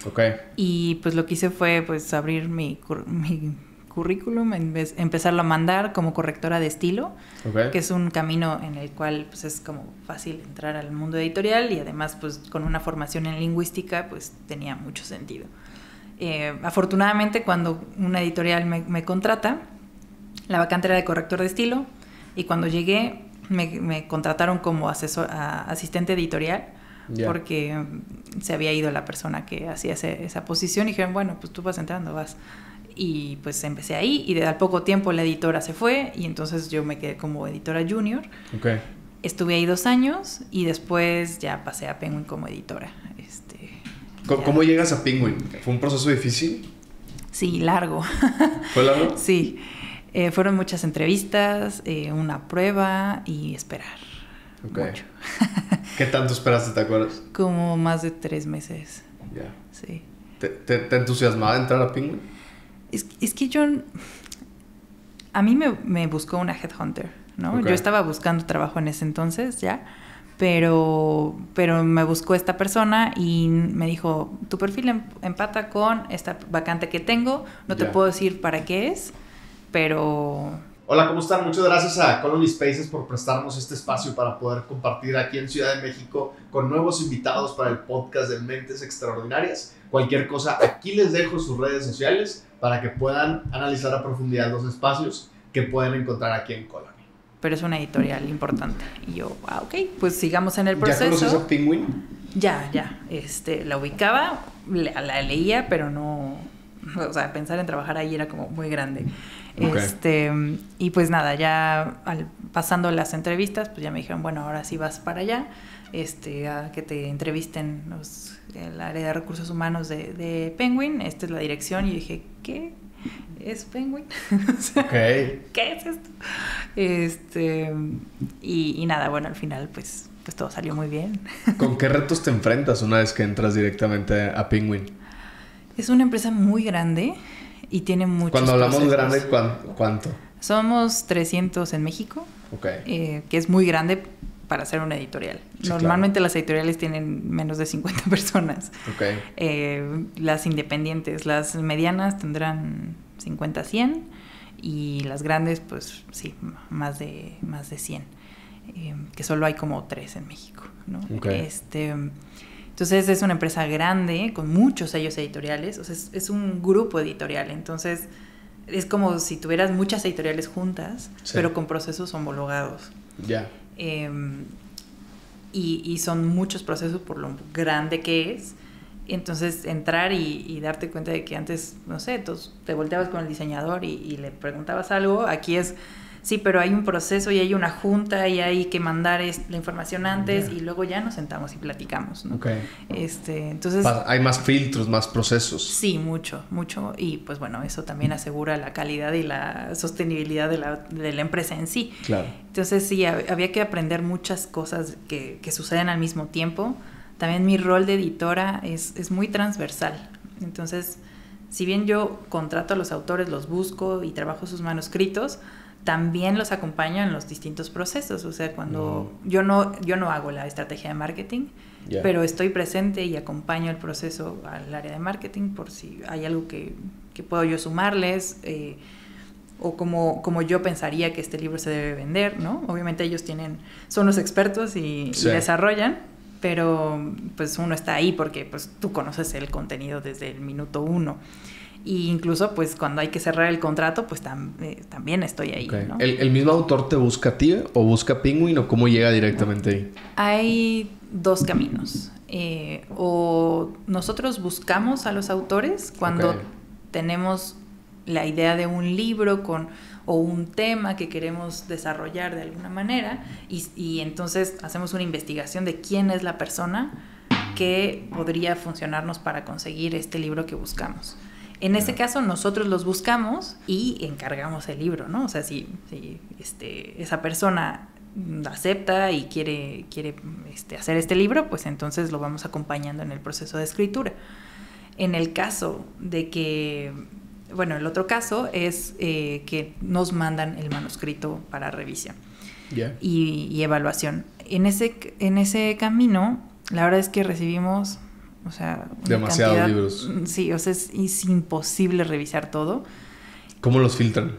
Okay. Y pues lo que hice fue pues abrir mi currículum, empezarlo a mandar como correctora de estilo, okay, que es un camino en el cual pues es como fácil entrar al mundo editorial y además pues con una formación en lingüística pues tenía mucho sentido. Afortunadamente cuando una editorial me contrata, la vacante era de corrector de estilo y cuando llegué me contrataron como asistente editorial porque se había ido la persona que hacía esa posición y dijeron, bueno, pues tú vas entrando, vas. Y pues empecé ahí y al poco tiempo la editora se fue y entonces yo me quedé como editora junior. Okay. Estuve ahí 2 años y después ya pasé a Penguin como editora. ¿Cómo llegas a Penguin? ¿Fue un proceso difícil? Sí, largo. ¿Fue largo? Sí. Fueron muchas entrevistas, una prueba y esperar. Okay. Mucho. ¿Qué tanto esperaste, te acuerdas? Como más de 3 meses. Ya. Sí. ¿Te entusiasmaba entrar a Penguin? Es que yo... A mí me buscó una headhunter, ¿no? Okay. Yo estaba buscando trabajo en ese entonces ya, pero me buscó esta persona y me dijo, tu perfil empata con esta vacante que tengo, no te puedo decir para qué es, pero... Hola, ¿cómo están? Muchas gracias a Colony Spaces por prestarnos este espacio para poder compartir aquí en Ciudad de México con nuevos invitados para el podcast de Mentes Extraordinarias. Cualquier cosa, aquí les dejo sus redes sociales para que puedan analizar a profundidad los espacios que pueden encontrar aquí en Colony. Pero es una editorial importante. Y yo, ok, pues sigamos en el proceso. ¿Ya conoces a Penguin? Ya. La ubicaba, la leía, pero no... O sea, pensar en trabajar ahí era como muy grande. Okay. Y pues nada, ya pasando las entrevistas, pues ya me dijeron, bueno, ahora sí vas para allá, a que te entrevisten el área de recursos humanos de Penguin, esta es la dirección, y yo dije, ¿qué es Penguin? Okay. ¿Qué es esto? Y nada, bueno, al final pues todo salió muy bien. ¿Con qué retos te enfrentas una vez que entras directamente a Penguin? Es una empresa muy grande y tiene muchos Cuando hablamos procesos. grande, ¿cuánto? Somos 300 en México, Okay. Que es muy grande para ser una editorial. Sí, Normalmente claro. Las editoriales tienen menos de 50 personas. Okay. Las independientes, las medianas tendrán 50 a 100 y las grandes, pues sí, más de 100. Que solo hay como 3 en México, ¿no? Okay. Entonces es una empresa grande con muchos sellos editoriales, o sea, es un grupo editorial, entonces es como si tuvieras muchas editoriales juntas, sí, pero con procesos homologados. Ya. Y son muchos procesos por lo grande que es. Entonces entrar y darte cuenta de que antes, no sé, te volteabas con el diseñador y le preguntabas algo, aquí es... Sí, pero hay un proceso y hay una junta y hay que mandar la información antes y luego ya nos sentamos y platicamos, ¿no? Okay. Entonces... Hay más filtros, más procesos. Sí, mucho. Y pues bueno, eso también asegura la calidad y la sostenibilidad de la empresa en sí. Claro. Entonces sí, había que aprender muchas cosas que suceden al mismo tiempo. También mi rol de editora es muy transversal. Entonces, si bien yo contrato a los autores, los busco y trabajo sus manuscritos, también los acompaño en los distintos procesos. O sea, cuando yo no hago la estrategia de marketing, pero estoy presente y acompaño el proceso al área de marketing por si hay algo que puedo yo sumarles, o como yo pensaría que este libro se debe vender, ¿no? Obviamente ellos son los expertos y desarrollan, pero pues uno está ahí porque pues tú conoces el contenido desde el minuto 1. Y incluso pues cuando hay que cerrar el contrato pues también estoy ahí, ¿no? ¿El mismo autor te busca a ti o busca a Penguin o cómo llega directamente ahí? Hay 2 caminos. O nosotros buscamos a los autores cuando tenemos la idea de un libro o un tema que queremos desarrollar de alguna manera y entonces hacemos una investigación de quién es la persona que podría funcionarnos para conseguir este libro que buscamos. En ese caso, nosotros los buscamos y encargamos el libro, ¿no? O sea, si esa persona acepta y quiere hacer este libro, pues entonces lo vamos acompañando en el proceso de escritura. En el caso de que... Bueno, el otro caso es que nos mandan el manuscrito para revisión y evaluación. En ese camino, la verdad es que recibimos... O sea, demasiados libros. Sí, o sea, es imposible revisar todo. ¿Cómo los filtran?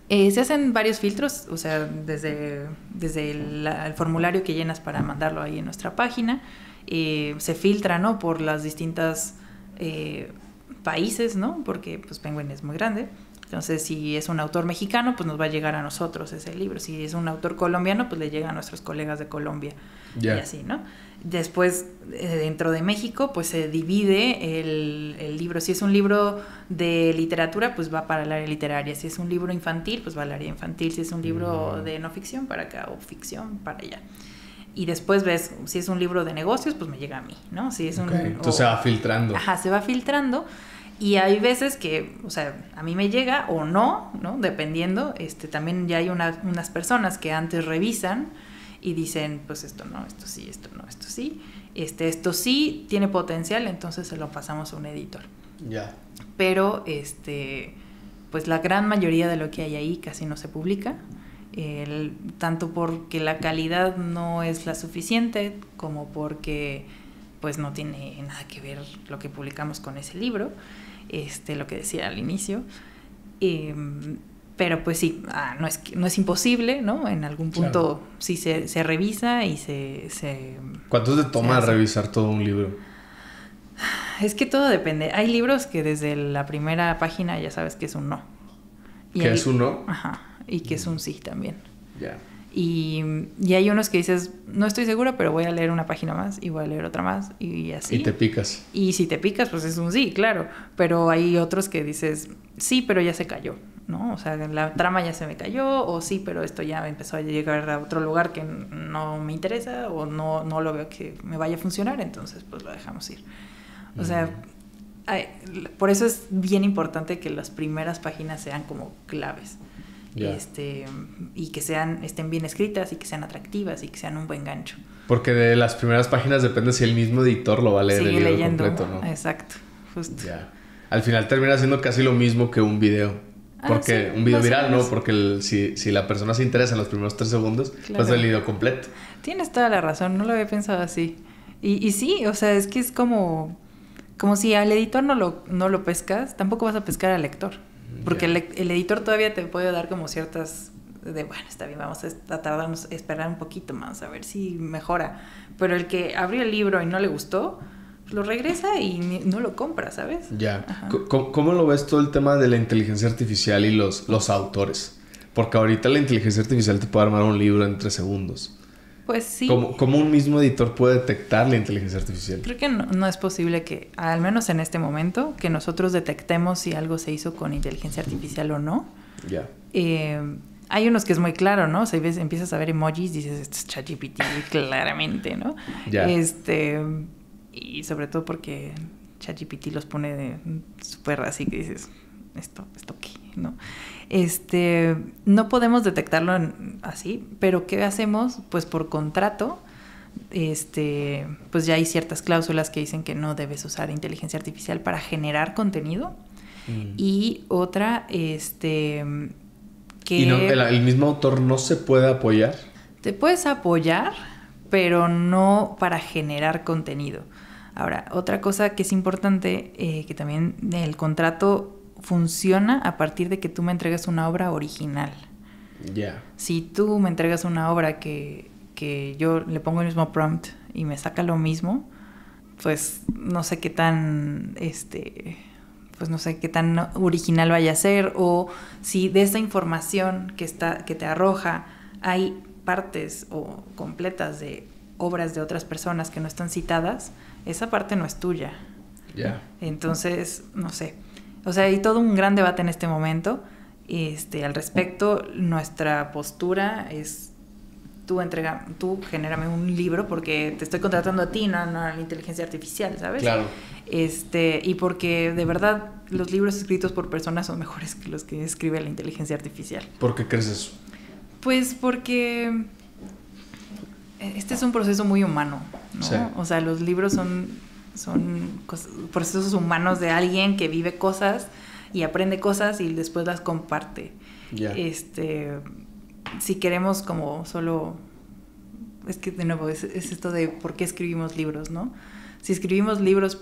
Se hacen varios filtros, o sea, desde el formulario que llenas para mandarlo ahí en nuestra página, se filtra, ¿no? Por las distintas países, ¿no? Porque pues Penguin es muy grande. Entonces, si es un autor mexicano, pues nos va a llegar a nosotros ese libro. Si es un autor colombiano, pues le llega a nuestros colegas de Colombia. Y así, ¿no? Después, dentro de México, pues se divide el libro. Si es un libro de literatura, pues va para el área literaria. Si es un libro infantil, pues va al área infantil. Si es un libro de no ficción, para acá, o ficción, para allá. Y después ves, si es un libro de negocios, pues me llega a mí, ¿no? Si es Entonces se va filtrando. Ajá, se va filtrando. Y hay veces que, o sea, a mí me llega o no, ¿no? Dependiendo. También ya hay unas personas que antes revisan y dicen, pues esto no, esto sí, esto no, esto sí. Esto sí tiene potencial, entonces se lo pasamos a un editor. Ya. Pero, pues la gran mayoría de lo que hay ahí casi no se publica. Tanto porque la calidad no es la suficiente, como porque pues no tiene nada que ver lo que publicamos con ese libro, lo que decía al inicio. Pero pues sí, no es imposible, ¿no? En algún punto sí se revisa y se ¿Cuánto te toma revisar todo un libro? Es que todo depende. Hay libros que desde la primera página ya sabes que es un no. ¿Que es un no? Ajá, y que es un sí también. Ya. Y hay unos que dices, no estoy segura, pero voy a leer una página más y voy a leer otra más y así. Y te picas. Y si te picas, pues es un sí, claro. Pero hay otros que dices, sí, pero ya se cayó, ¿no? O sea, la trama ya se me cayó, o sí, pero esto ya empezó a llegar a otro lugar que no me interesa, o no lo veo que me vaya a funcionar, entonces pues lo dejamos ir. O sea, por eso es bien importante que las primeras páginas sean como claves. Yeah. Y que estén bien escritas y que sean atractivas y que sean un buen gancho. Porque de las primeras páginas depende si el mismo editor lo va a leer. Sigue el libro leyendo, completo, ¿no? Exacto, justo. Yeah. Al final termina siendo casi lo mismo que un video. Porque un video viral, ¿no? Porque si la persona se interesa en los primeros 3 segundos, pues el video completo. Tienes toda la razón, no lo había pensado así. Y sí, o sea, es que es como si al editor no lo pescas, tampoco vas a pescar al lector. Porque el editor todavía te puede dar como ciertas bueno, está bien, vamos a tardarnos a esperar un poquito más a ver si mejora. Pero el que abrió el libro y no le gustó, pues lo regresa y no lo compra, ¿sabes? Ya. ¿Cómo lo ves todo el tema de la inteligencia artificial y los autores? Porque ahorita la inteligencia artificial te puede armar un libro en 3 segundos. Pues sí. ¿Cómo un mismo editor puede detectar la inteligencia artificial? Creo que no es posible que, al menos en este momento, que nosotros detectemos si algo se hizo con inteligencia artificial o no. Ya. Hay unos que es muy claro, ¿no? O sea, empiezas a ver emojis y dices, esto es ChatGPT, claramente, ¿no? Ya. Y sobre todo porque ChatGPT los pone súper así que dices, ¿esto qué? ¿No? No podemos detectarlo así, pero ¿qué hacemos? Pues por contrato, pues ya hay ciertas cláusulas que dicen que no debes usar inteligencia artificial para generar contenido. Y otra, que... ¿Y el mismo autor no se puede apoyar? Te puedes apoyar, pero no para generar contenido. Ahora, otra cosa que es importante, que también el contrato funciona a partir de que tú me entregas una obra original. Ya. Yeah. Si tú me entregas una obra que yo le pongo el mismo prompt y me saca lo mismo, pues no sé qué tan pues no sé qué tan original vaya a ser, o si de esa información que te arroja hay partes o completas de obras de otras personas que no están citadas, esa parte no es tuya. Ya. Yeah. Entonces, no sé. O sea, hay todo un gran debate en este momento. Al respecto, nuestra postura es tú genérame un libro porque te estoy contratando a ti, no a la inteligencia artificial, ¿sabes? Claro. Y porque de verdad los libros escritos por personas son mejores que los que escribe la inteligencia artificial. ¿Por qué crees eso? Pues porque este es un proceso muy humano, ¿no? Sí. O sea, los libros son procesos humanos de alguien que vive cosas y aprende cosas y después las comparte. Yeah. Si queremos como solo... Es que de nuevo es esto de por qué escribimos libros, ¿no? Si escribimos libros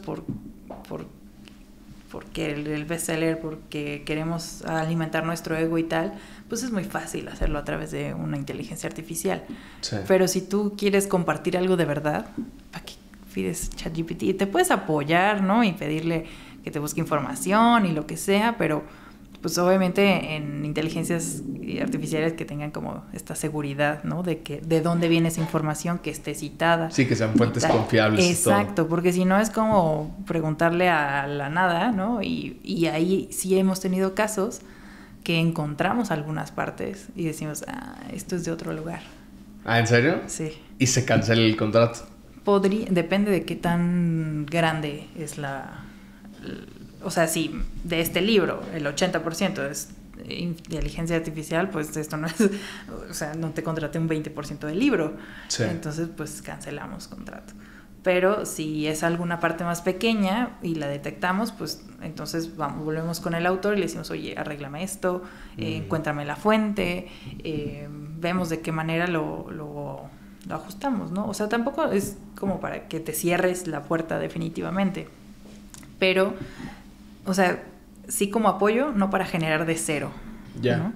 porque el bestseller, porque queremos alimentar nuestro ego y tal, pues es muy fácil hacerlo a través de una inteligencia artificial. Sí. Pero si tú quieres compartir algo de verdad, ¿para qué pides ChatGPT? Te puedes apoyar, ¿no? Y pedirle que te busque información y lo que sea, pero pues obviamente en inteligencias artificiales que tengan como esta seguridad, ¿no? De dónde viene esa información, que esté citada. Sí, que sean fuentes confiables. Exacto, porque si no es como preguntarle a la nada, ¿no? Y ahí sí hemos tenido casos que encontramos algunas partes y decimos, esto es de otro lugar. ¿En serio? Sí. ¿Y se cancela el contrato? Depende de qué tan grande es o sea, si de este libro el 80% es inteligencia artificial, pues esto no es, o sea, no te contraté un 20% del libro. Sí. Entonces, pues cancelamos contrato. Pero si es alguna parte más pequeña y la detectamos, pues entonces volvemos con el autor y le decimos, oye, arréglame esto, encuéntrame la fuente, vemos de qué manera lo ajustamos, ¿no? O sea, tampoco es como para que te cierres la puerta definitivamente, pero, o sea, sí como apoyo, no para generar de cero. Ya. ¿No?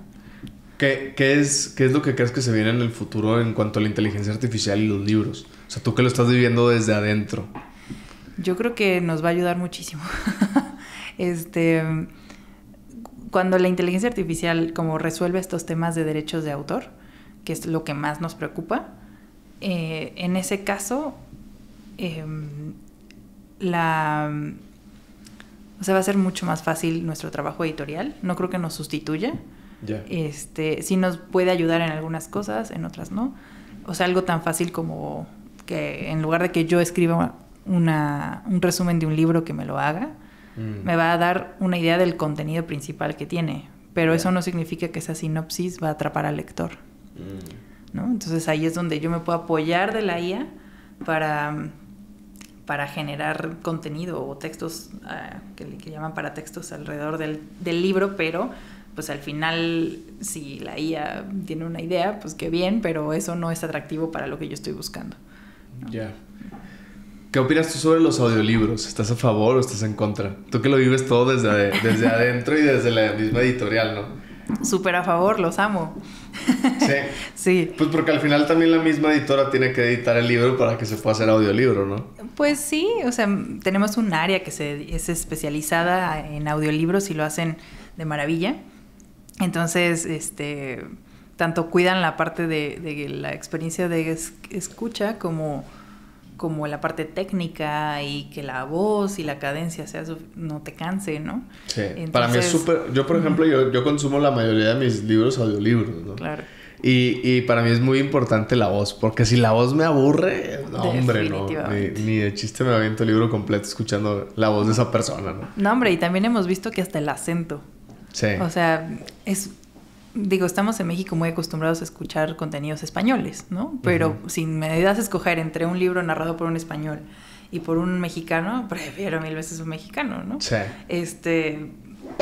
¿Qué es lo que crees que se viene en el futuro en cuanto a la inteligencia artificial y los libros? O sea, tú que lo estás viviendo desde adentro. Yo creo que nos va a ayudar muchísimo. Cuando la inteligencia artificial como resuelve estos temas de derechos de autor, que es lo que más nos preocupa, en ese caso, o sea, va a ser mucho más fácil nuestro trabajo editorial. No creo que nos sustituya. Yeah. Sí nos puede ayudar en algunas cosas, en otras no. O sea, algo tan fácil como que en lugar de que yo escriba un resumen de un libro, que me lo haga, me va a dar una idea del contenido principal que tiene. Pero eso no significa que esa sinopsis va a atrapar al lector. ¿No? Entonces ahí es donde yo me puedo apoyar de la IA para generar contenido o textos que llaman paratextos alrededor del libro, pero pues al final si la IA tiene una idea, pues qué bien, pero eso no es atractivo para lo que yo estoy buscando, ¿no? Ya. ¿Qué opinas tú sobre los audiolibros? ¿Estás a favor o estás en contra? Tú que lo vives todo desde adentro y desde la misma editorial, ¿no? Súper a favor, los amo. Sí. Sí. Pues porque al final también la misma editora tiene que editar el libro para que se pueda hacer audiolibro, ¿no? Pues sí, o sea, tenemos un área que es especializada en audiolibros y lo hacen de maravilla. Entonces, tanto cuidan la parte de la experiencia de escucha como la parte técnica y que la voz y la cadencia no te canse, ¿no? Sí. Entonces, para mí es súper... Yo, por ejemplo, yo consumo la mayoría de mis libros audiolibros, ¿no? Claro. Y para mí es muy importante la voz, porque si la voz me aburre, no, hombre, no. Ni de chiste me aviento el libro completo escuchando la voz de esa persona, ¿no? No, hombre, y también hemos visto que hasta el acento. Sí. O sea, estamos en México muy acostumbrados a escuchar contenidos españoles, ¿no? Pero si me das a escoger entre un libro narrado por un español y por un mexicano, prefiero 1000 veces un mexicano, ¿no? Sí.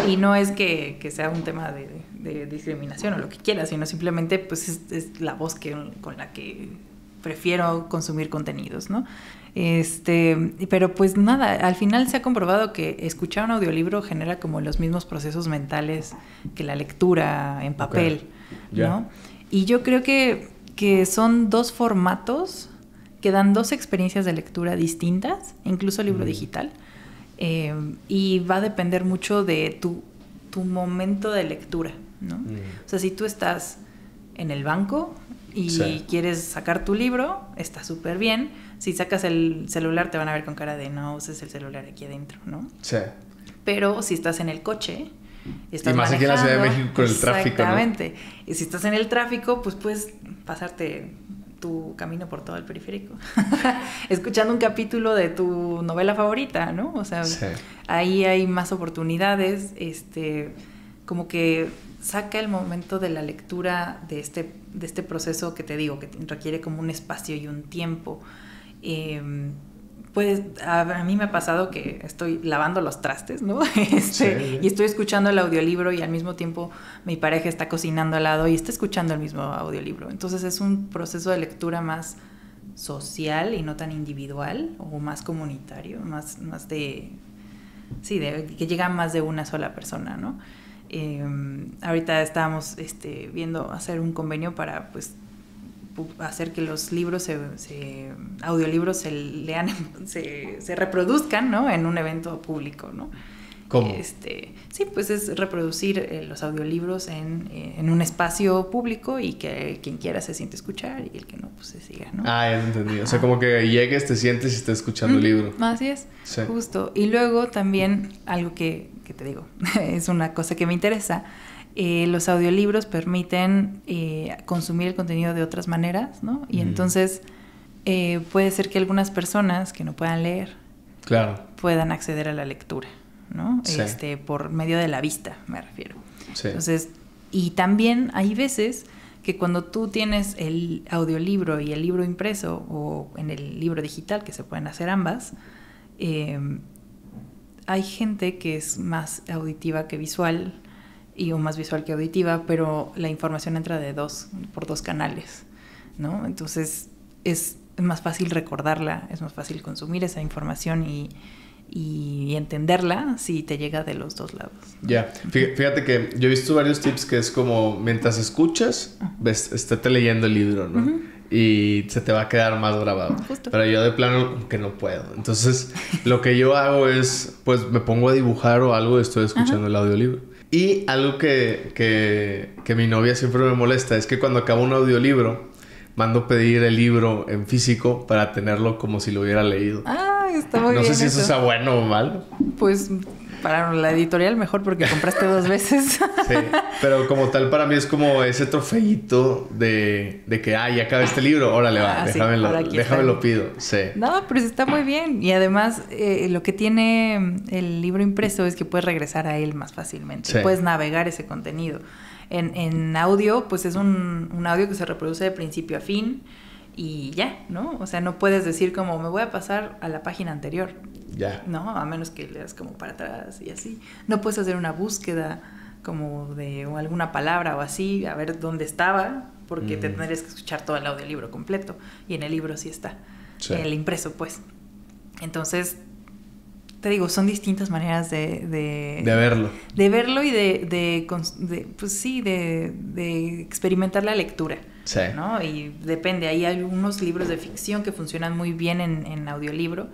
Y no es que sea un tema de discriminación o lo que quieras, sino simplemente pues es la voz con la que prefiero consumir contenidos, ¿no? Pero pues nada, al final se ha comprobado que escuchar un audiolibro genera como los mismos procesos mentales que la lectura en papel, ¿no? Yeah. Y yo creo que son dos formatos que dan dos experiencias de lectura distintas, incluso el libro digital, y va a depender mucho de tu momento de lectura, ¿no? O sea, si tú estás en el banco y quieres sacar tu libro, está súper bien. Si sacas el celular te van a ver con cara de no uses el celular aquí adentro, ¿no? Sí. Pero si estás en el coche, estás y más manejando, aquí en la Ciudad de México con el tráfico, exactamente, ¿no? Y si estás en el tráfico, pues puedes pasarte tu camino por todo el periférico escuchando un capítulo de tu novela favorita, ¿no? O sea, ahí hay más oportunidades, como que saca el momento de la lectura de este proceso que te digo, que requiere como un espacio y un tiempo. Pues a mí me ha pasado que estoy lavando los trastes, ¿no? Y estoy escuchando el audiolibro y al mismo tiempo mi pareja está cocinando al lado y está escuchando el mismo audiolibro. Entonces es un proceso de lectura más social y no tan individual, o más comunitario, más de que llega a más de una sola persona, ¿no? Ahorita estábamos viendo hacer un convenio para pues hacer que los libros audiolibros se lean, se reproduzcan, ¿no? En un evento público, ¿no? ¿Cómo? Sí, pues es reproducir los audiolibros en un espacio público y que quien quiera se siente a escuchar y el que no, pues se siga, ¿no? Ah, ya lo entendí. O sea, como que llegues, te sientes y estás escuchando el libro. Así es, sí. Justo. Y luego también algo que te digo, es una cosa que me interesa. Los audiolibros permiten consumir el contenido de otras maneras, ¿no? Y entonces puede ser que algunas personas que no puedan leer puedan acceder a la lectura, ¿no? Sí. Por medio de la vista, me refiero. Sí. Entonces, y también hay veces que cuando tú tienes el audiolibro y el libro impreso o en el libro digital, que se pueden hacer ambas, hay gente que es más auditiva que visual o más visual que auditiva, pero la información entra por dos canales, ¿no? Entonces es más fácil recordarla, es más fácil consumir esa información y entenderla si te llega de los dos lados. Ya, fíjate que yo he visto varios tips que es como mientras escuchas, estate leyendo el libro, ¿no? Y se te va a quedar más grabado. Justo. Pero yo de plano que no puedo. Entonces, lo que yo hago es, pues me pongo a dibujar o algo y estoy escuchando el audiolibro. Y algo que mi novia siempre me molesta es que cuando acabo un audiolibro, mando pedir el libro en físico para tenerlo como si lo hubiera leído. Ah, está muy bien. No sé si eso sea bueno o mal. Pues para la editorial mejor porque compraste 2 veces. Sí, pero como tal para mí es como ese trofeíto de que, ya acabé este libro, órale, va, déjamelo pido. Sí. No, pero está muy bien. Y además lo que tiene el libro impreso es que puedes regresar a él más fácilmente. Sí. Puedes navegar ese contenido. En audio, pues es un audio que se reproduce de principio a fin y ya, ¿no? O sea, no puedes decir como me voy a pasar a la página anterior. Ya. ¿No? A menos que le das como para atrás y así. No puedes hacer una búsqueda como de alguna palabra o así, a ver dónde estaba, porque te tendrías que escuchar todo el audiolibro completo. Y en el libro sí está. Sí. El impreso, pues. Entonces, te digo, son distintas maneras de verlo. De verlo y pues sí, de experimentar la lectura. Sí. ¿No? Y depende, hay algunos libros de ficción que funcionan muy bien en audiolibro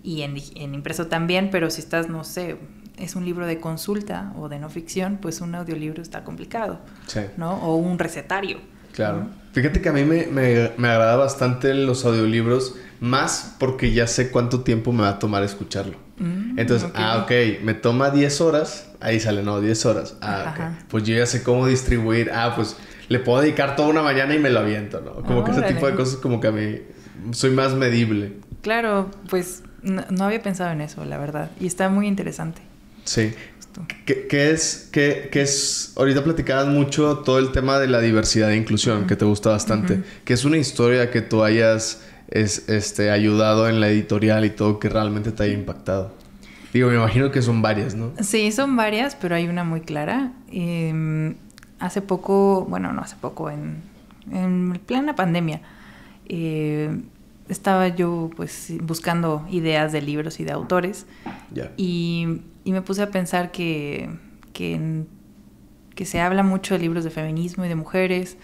y en impreso también, pero si estás, no sé, es un libro de consulta o de no ficción, pues un audiolibro está complicado. Sí. ¿No? O un recetario. Claro. ¿No? Fíjate que a mí me agrada bastante los audiolibros, más porque ya sé cuánto tiempo me va a tomar escucharlo. Entonces, ok, me toma 10 horas, ahí sale, 10 horas. Ok. Pues yo ya sé cómo distribuir, pues le puedo dedicar toda una mañana y me lo aviento, ¿no? Como que ese tipo de cosas como que a mí soy más medible. Claro, pues no había pensado en eso, la verdad. Y está muy interesante. Sí. ¿Qué es? Ahorita platicabas mucho todo el tema de la diversidad e inclusión, que te gusta bastante. ¿Qué es una historia que tú hayas ayudado en la editorial y todo que realmente te haya impactado? Digo, me imagino que son varias, ¿no? Sí, son varias, pero hay una muy clara. Hace poco, en plena pandemia, estaba yo pues buscando ideas de libros y de autores. Yeah. Y me puse a pensar que se habla mucho de libros de feminismo y de mujeres,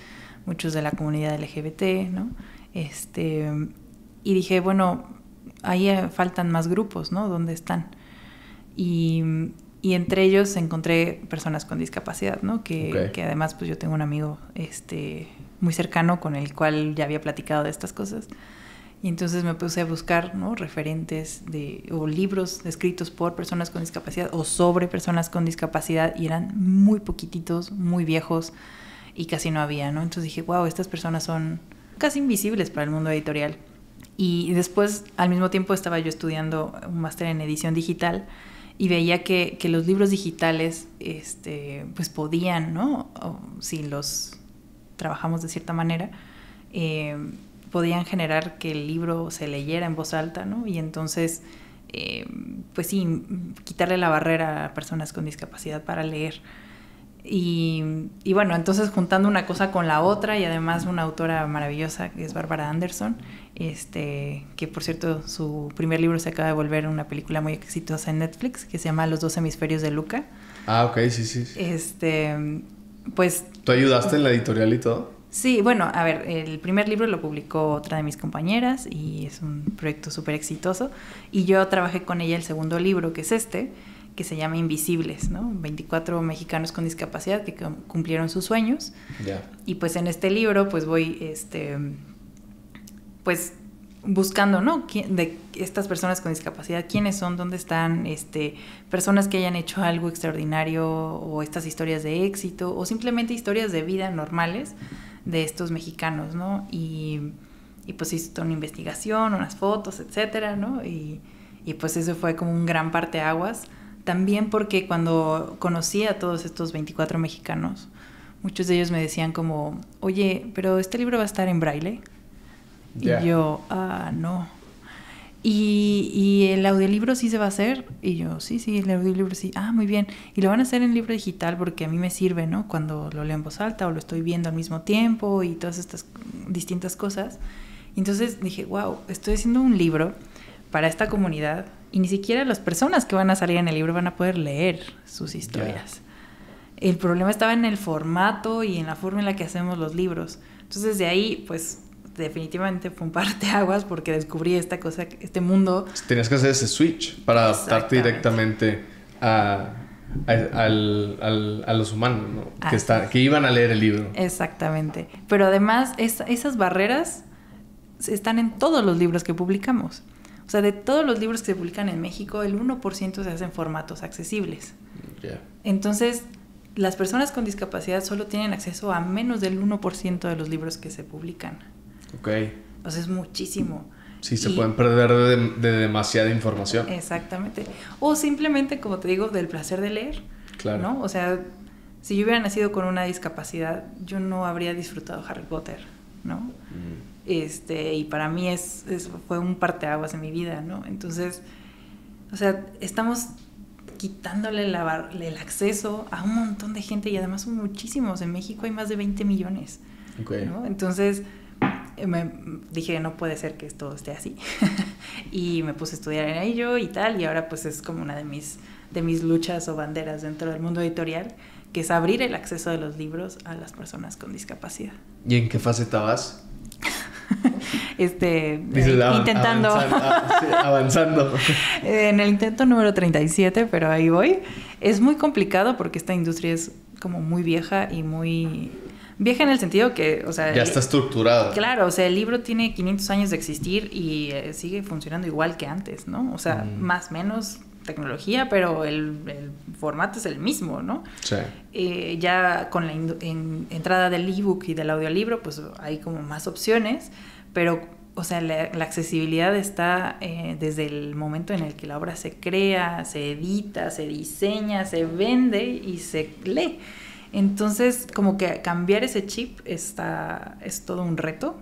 muchos de la comunidad LGBT, ¿no? Y dije, bueno, ahí faltan más grupos, ¿no? ¿Dónde están? Y entre ellos encontré personas con discapacidad, ¿no? Que además pues yo tengo un amigo muy cercano con el cual ya había platicado de estas cosas. Y entonces me puse a buscar, ¿no? Referentes o libros escritos por personas con discapacidad o sobre personas con discapacidad, y eran muy poquititos, muy viejos y casi no había, ¿no? Entonces dije, wow, estas personas son casi invisibles para el mundo editorial. Y después, al mismo tiempo, estaba yo estudiando un máster en edición digital y veía que los libros digitales pues podían, ¿no? O si los trabajamos de cierta manera, podían generar que el libro se leyera en voz alta, ¿no? Y entonces, pues sí, quitarle la barrera a personas con discapacidad para leer. Y bueno, entonces juntando una cosa con la otra, y además una autora maravillosa que es Bárbara Anderson, que por cierto su primer libro se acaba de volver una película muy exitosa en Netflix que se llama Los 2 hemisferios de Luca. Ah, ok, sí. Pues... ¿Tú ayudaste en la editorial y todo? Sí, bueno, a ver, el primer libro lo publicó otra de mis compañeras y es un proyecto súper exitoso, y yo trabajé con ella el segundo libro, que es que se llama Invisibles, ¿no? 24 mexicanos con discapacidad que cumplieron sus sueños. Yeah. Y pues en este libro pues voy, pues buscando, ¿no? De estas personas con discapacidad, quiénes son, dónde están, personas que hayan hecho algo extraordinario o estas historias de éxito o simplemente historias de vida normales de estos mexicanos, ¿no? Y pues hice una investigación, unas fotos, etcétera, ¿no? Y pues eso fue como un gran parteaguas. También porque cuando conocí a todos estos 24 mexicanos, muchos de ellos me decían como, oye, pero este libro va a estar en braille. Yeah. Y yo, no. ¿Y el audiolibro sí se va a hacer? Y yo, sí, el audiolibro sí. Muy bien. Y lo van a hacer en libro digital porque a mí me sirve, ¿no? Cuando lo leo en voz alta o lo estoy viendo al mismo tiempo y todas estas distintas cosas. Y entonces dije, wow, estoy haciendo un libro para esta comunidad y ni siquiera las personas que van a salir en el libro van a poder leer sus historias. Yeah. El problema estaba en el formato y en la forma en la que hacemos los libros. Entonces de ahí, pues, definitivamente fue un parteaguas porque descubrí esta cosa, este mundo. Tenías que hacer ese switch para adaptarte directamente a los humanos, ¿no? Que iban a leer el libro. Exactamente. Pero además, esas barreras están en todos los libros que publicamos. O sea, de todos los libros que se publican en México, el 1% se hacen formatos accesibles. Yeah. Entonces, las personas con discapacidad solo tienen acceso a menos del 1% de los libros que se publican. Ok. O sea, es muchísimo. Sí, se pueden perder de demasiada información. Exactamente. O simplemente, como te digo, del placer de leer. Claro. ¿No? O sea, si yo hubiera nacido con una discapacidad, yo no habría disfrutado Harry Potter, ¿no? Y para mí fue un parteaguas en mi vida, ¿no? Entonces, o sea, estamos quitándole el acceso a un montón de gente y además son muchísimos. En México hay más de 20 millones, okay, ¿no? Entonces me dije, no puede ser que esto esté así. Y me puse a estudiar en ello y tal, y ahora pues es como una de mis luchas o banderas dentro del mundo editorial, que es abrir el acceso de los libros a las personas con discapacidad. ¿Y en qué faceta vas? Intentando avanzando. En el intento número 37, pero ahí voy. Es muy complicado porque esta industria es como muy vieja y muy vieja en el sentido que, o sea, ya está estructurada. Claro, o sea, el libro tiene 500 años de existir y sigue funcionando igual que antes, ¿no? O sea, más o menos tecnología, pero el formato es el mismo, ¿no? Sí. Ya con la entrada del ebook y del audiolibro, pues hay como más opciones, pero, o sea, la accesibilidad está desde el momento en el que la obra se crea, se edita, se diseña, se vende y se lee. Entonces, como que cambiar ese chip es todo un reto.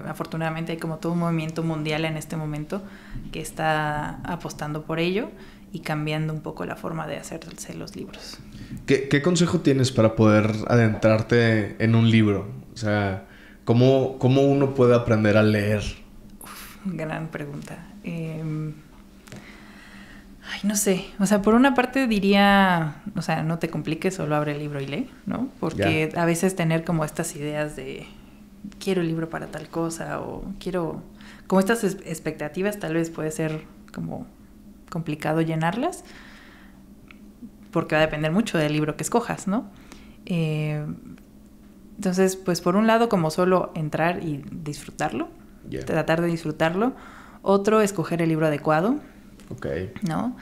Afortunadamente hay como todo un movimiento mundial en este momento que está apostando por ello y cambiando un poco la forma de hacerse los libros. ¿Qué consejo tienes para poder adentrarte en un libro? O sea, ¿cómo uno puede aprender a leer? Gran pregunta. No sé. O sea, por una parte diría, o sea, no te compliques, solo abre el libro y lee, ¿no? Porque a veces tener como estas ideas de quiero el libro para tal cosa o quiero... Como estas expectativas tal vez puede ser como complicado llenarlas porque va a depender mucho del libro que escojas, ¿no? Entonces, pues por un lado como solo entrar y disfrutarlo, tratar de disfrutarlo. Otro, escoger el libro adecuado. Okay. ¿No?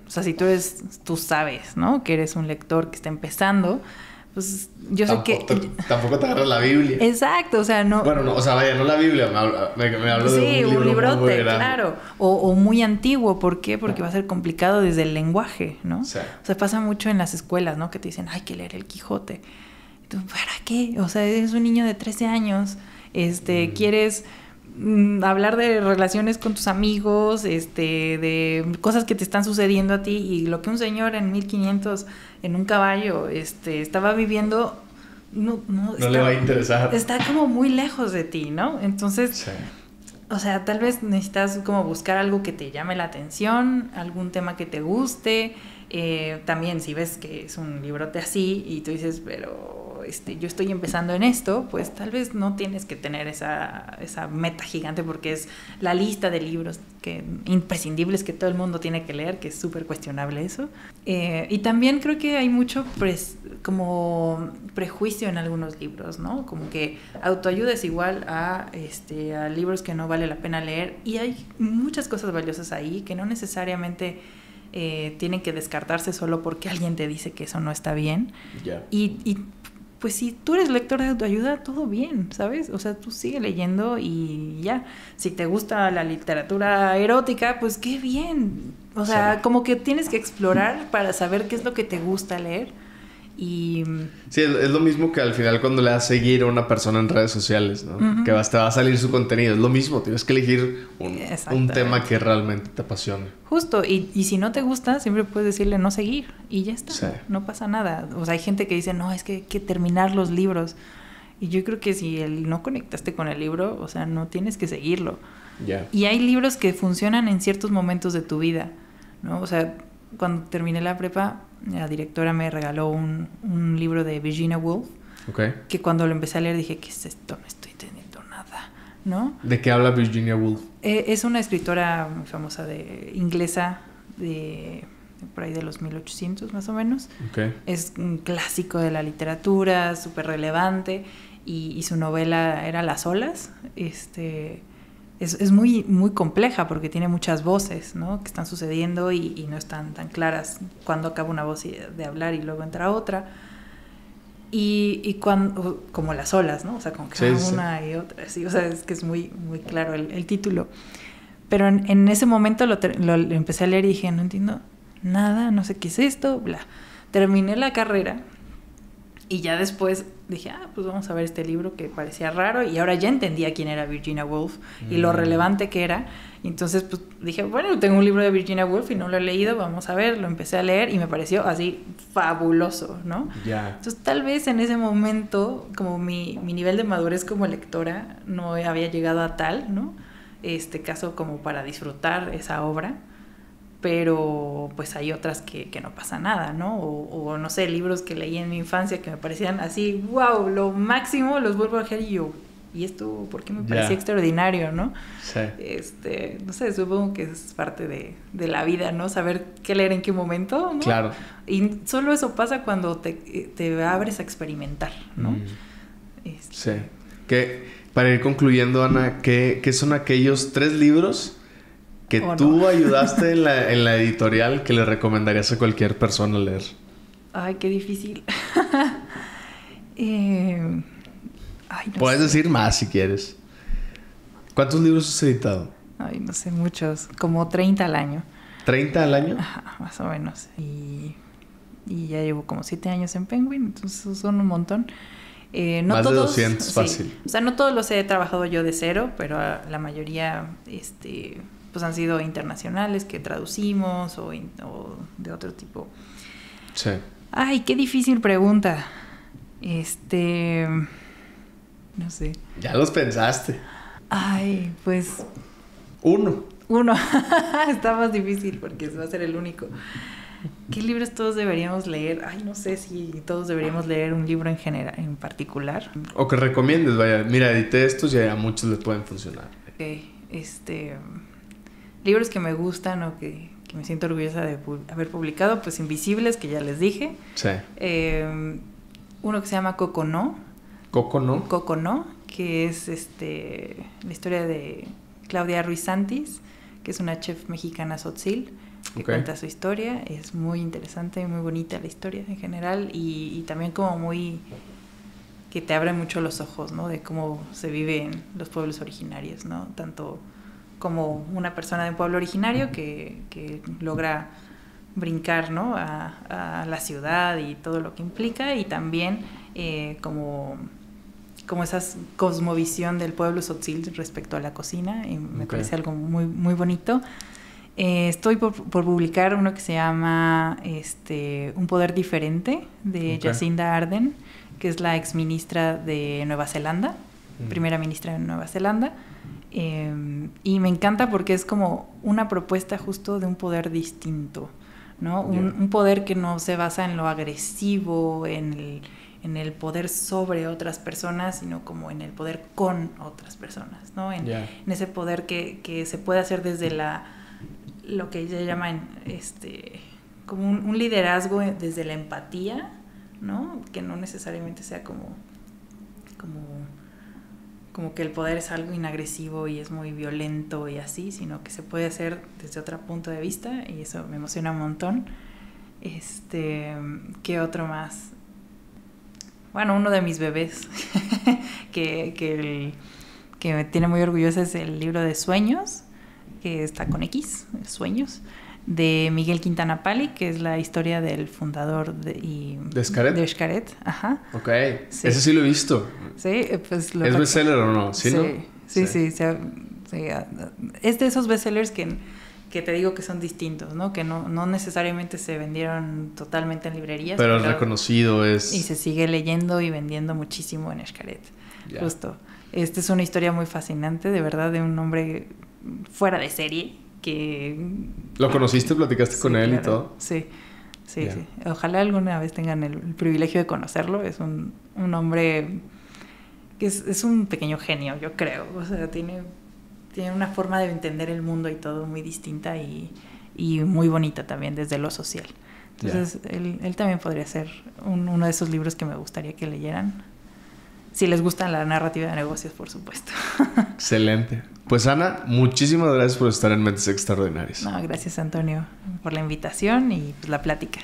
O sea, si tú sabes, ¿no? Que eres un lector que está empezando, pues yo sé que... Tampoco te agarras la Biblia. Exacto, o sea, no... Bueno, no, o sea, vaya, no la Biblia, me hablo de un librote, muy grande. Claro. O muy antiguo, ¿por qué? Porque va a ser complicado desde el lenguaje, ¿no? Sí. O sea, pasa mucho en las escuelas, ¿no? Que te dicen, hay que leer el Quijote. Entonces, ¿para qué? O sea, eres un niño de 13 años, quieres... hablar de relaciones con tus amigos, de cosas que te están sucediendo a ti, y lo que un señor en 1500 en un caballo estaba viviendo no le va a interesar. Está como muy lejos de ti, ¿no? Entonces, sí. O sea, tal vez necesitas como buscar algo que te llame la atención, algún tema que te guste. También si ves que es un librote así y tú dices, pero yo estoy empezando en esto, pues tal vez no tienes que tener esa meta gigante porque es la lista de libros imprescindibles que todo el mundo tiene que leer, que es súper cuestionable eso. Y también creo que hay mucho como prejuicio en algunos libros, ¿no? Como que autoayuda es igual a libros que no vale la pena leer, y hay muchas cosas valiosas ahí que no necesariamente tienen que descartarse solo porque alguien te dice que eso no está bien. Yeah. Y pues si tú eres lector de autoayuda, todo bien, ¿sabes? O sea, tú sigue leyendo y ya. Si te gusta la literatura erótica, pues qué bien. O sea, sí, como que tienes que explorar para saber qué es lo que te gusta leer. Y sí, es lo mismo que al final cuando le das seguir a una persona en redes sociales, ¿no? Uh-huh. Que te va a salir su contenido. Es lo mismo, tienes que elegir un tema que realmente te apasione. Justo, y si no te gusta, siempre puedes decirle no seguir y ya está, sí, no pasa nada. O sea, hay gente que dice, no, es que hay que terminar los libros. Y yo creo que si no conectaste con el libro, o sea, no tienes que seguirlo. Yeah. Y hay libros que funcionan en ciertos momentos de tu vida, ¿no? O sea, cuando terminé la prepa, la directora me regaló un libro de Virginia Woolf, okay, que cuando lo empecé a leer dije, ¿qué es esto? No estoy entendiendo nada, ¿no? ¿De qué habla Virginia Woolf? Es una escritora muy famosa inglesa por ahí de los 1800 más o menos. Okay. Es un clásico de la literatura, súper relevante, y su novela era Las olas. Es muy, muy compleja porque tiene muchas voces, ¿no? Que están sucediendo y no están tan claras cuando acaba una voz de hablar y luego entra otra. Y cuando, como las olas, ¿no? O sea, como que sí, una y otra. Sí, o sea, es que es muy, muy claro el título. Pero en ese momento lo empecé a leer y dije, no entiendo nada, no sé qué es esto, bla. Terminé la carrera y ya después dije, pues vamos a ver este libro que parecía raro, y ahora ya entendía quién era Virginia Woolf y lo relevante que era. Y entonces pues dije, bueno, tengo un libro de Virginia Woolf y no lo he leído, vamos a ver. Lo empecé a leer y me pareció así fabuloso, ¿no? Yeah. Entonces tal vez en ese momento, como mi nivel de madurez como lectora no había llegado a tal, ¿no? Caso como para disfrutar esa obra. Pero pues hay otras que no pasa nada, ¿no? O no sé, libros que leí en mi infancia que me parecían así, wow, lo máximo, los vuelvo a leer y yo, ¿y esto por qué me parecía extraordinario, no? Sí. No sé, supongo que es parte de la vida, ¿no? Saber qué leer en qué momento, ¿no? Claro. Y solo eso pasa cuando te abres a experimentar, ¿no? Sí. Para ir concluyendo, Ana, ¿qué son aquellos 3 libros que tú ayudaste en la editorial que le recomendarías a cualquier persona leer? Ay, qué difícil. Puedes decir más si quieres. ¿Cuántos libros has editado? Ay, no sé, muchos. Como 30 al año. ¿30 al año? Ajá, más o menos. Y ya llevo como 7 años en Penguin, entonces son un montón. No más todos, de 200, fácil. Sí. O sea, no todos los he trabajado yo de cero, pero la mayoría pues han sido internacionales que traducimos o de otro tipo. Sí. Ay, qué difícil pregunta. No sé. Ya los pensaste. Ay, pues... Uno. Está más difícil porque va a ser el único. ¿Qué libros todos deberíamos leer? Ay, no sé si todos deberíamos leer un libro en particular. O que recomiendes, vaya. Mira, edité estos y a muchos les pueden funcionar. Ok, libros que me gustan o que me siento orgullosa de haber publicado, pues Invisibles, que ya les dije. Sí. Uno que se llama Coco No. ¿Coco No? Coco No, que es la historia de Claudia Ruiz Santis, que es una chef mexicana tzotzil, que cuenta su historia. Es muy interesante y muy bonita la historia en general, y también como muy... que te abre mucho los ojos, ¿no? De cómo se vive en los pueblos originarios, ¿no? Tanto como una persona de un pueblo originario que logra brincar, ¿no? a la ciudad y todo lo que implica, y también como esa cosmovisión del pueblo tzotzil respecto a la cocina, y me parece algo muy, muy bonito. Estoy por publicar uno que se llama Un poder diferente, de Jacinda Ardern, que es la exministra de Nueva Zelanda, primera ministra de Nueva Zelanda. Y me encanta porque es como una propuesta justo de un poder distinto, ¿no? Un poder que no se basa en lo agresivo, en en el poder sobre otras personas, sino como en el poder con otras personas, ¿no? En ese poder que se puede hacer desde lo que ella llama como un liderazgo desde la empatía, ¿no? Que no necesariamente sea como que el poder es algo inagresivo y es muy violento y así, sino que se puede hacer desde otro punto de vista, y eso me emociona un montón. ¿Qué otro más? Bueno, uno de mis bebés que me tiene muy orgullosa es el libro de Sueños, que está con X, Sueños, de Miguel Quintana Pali, que es la historia del fundador de Xcaret. De Xcaret, ajá. Ok, sí. Ese sí lo he visto. Sí, pues ¿Es bestseller o no? ¿Sí, no? Sí. Es de esos bestsellers que te digo que son distintos, ¿no? Que no necesariamente se vendieron totalmente en librerías. Pero reconocido es... Y se sigue leyendo y vendiendo muchísimo en Xcaret. Justo. Esta es una historia muy fascinante, de verdad, de un hombre fuera de serie que... ¿Lo conociste? ¿Platicaste con él, claro, y todo? Sí. Ojalá alguna vez tengan el privilegio de conocerlo. Es un hombre que es un pequeño genio, yo creo. O sea, tiene una forma de entender el mundo y todo muy distinta y muy bonita también desde lo social. Entonces, él también podría ser uno de esos libros que me gustaría que leyeran. Si les gusta la narrativa de negocios, por supuesto. Excelente. Pues Ana, muchísimas gracias por estar en Mentes Extraordinarias. No, gracias Antonio por la invitación y pues, la plática.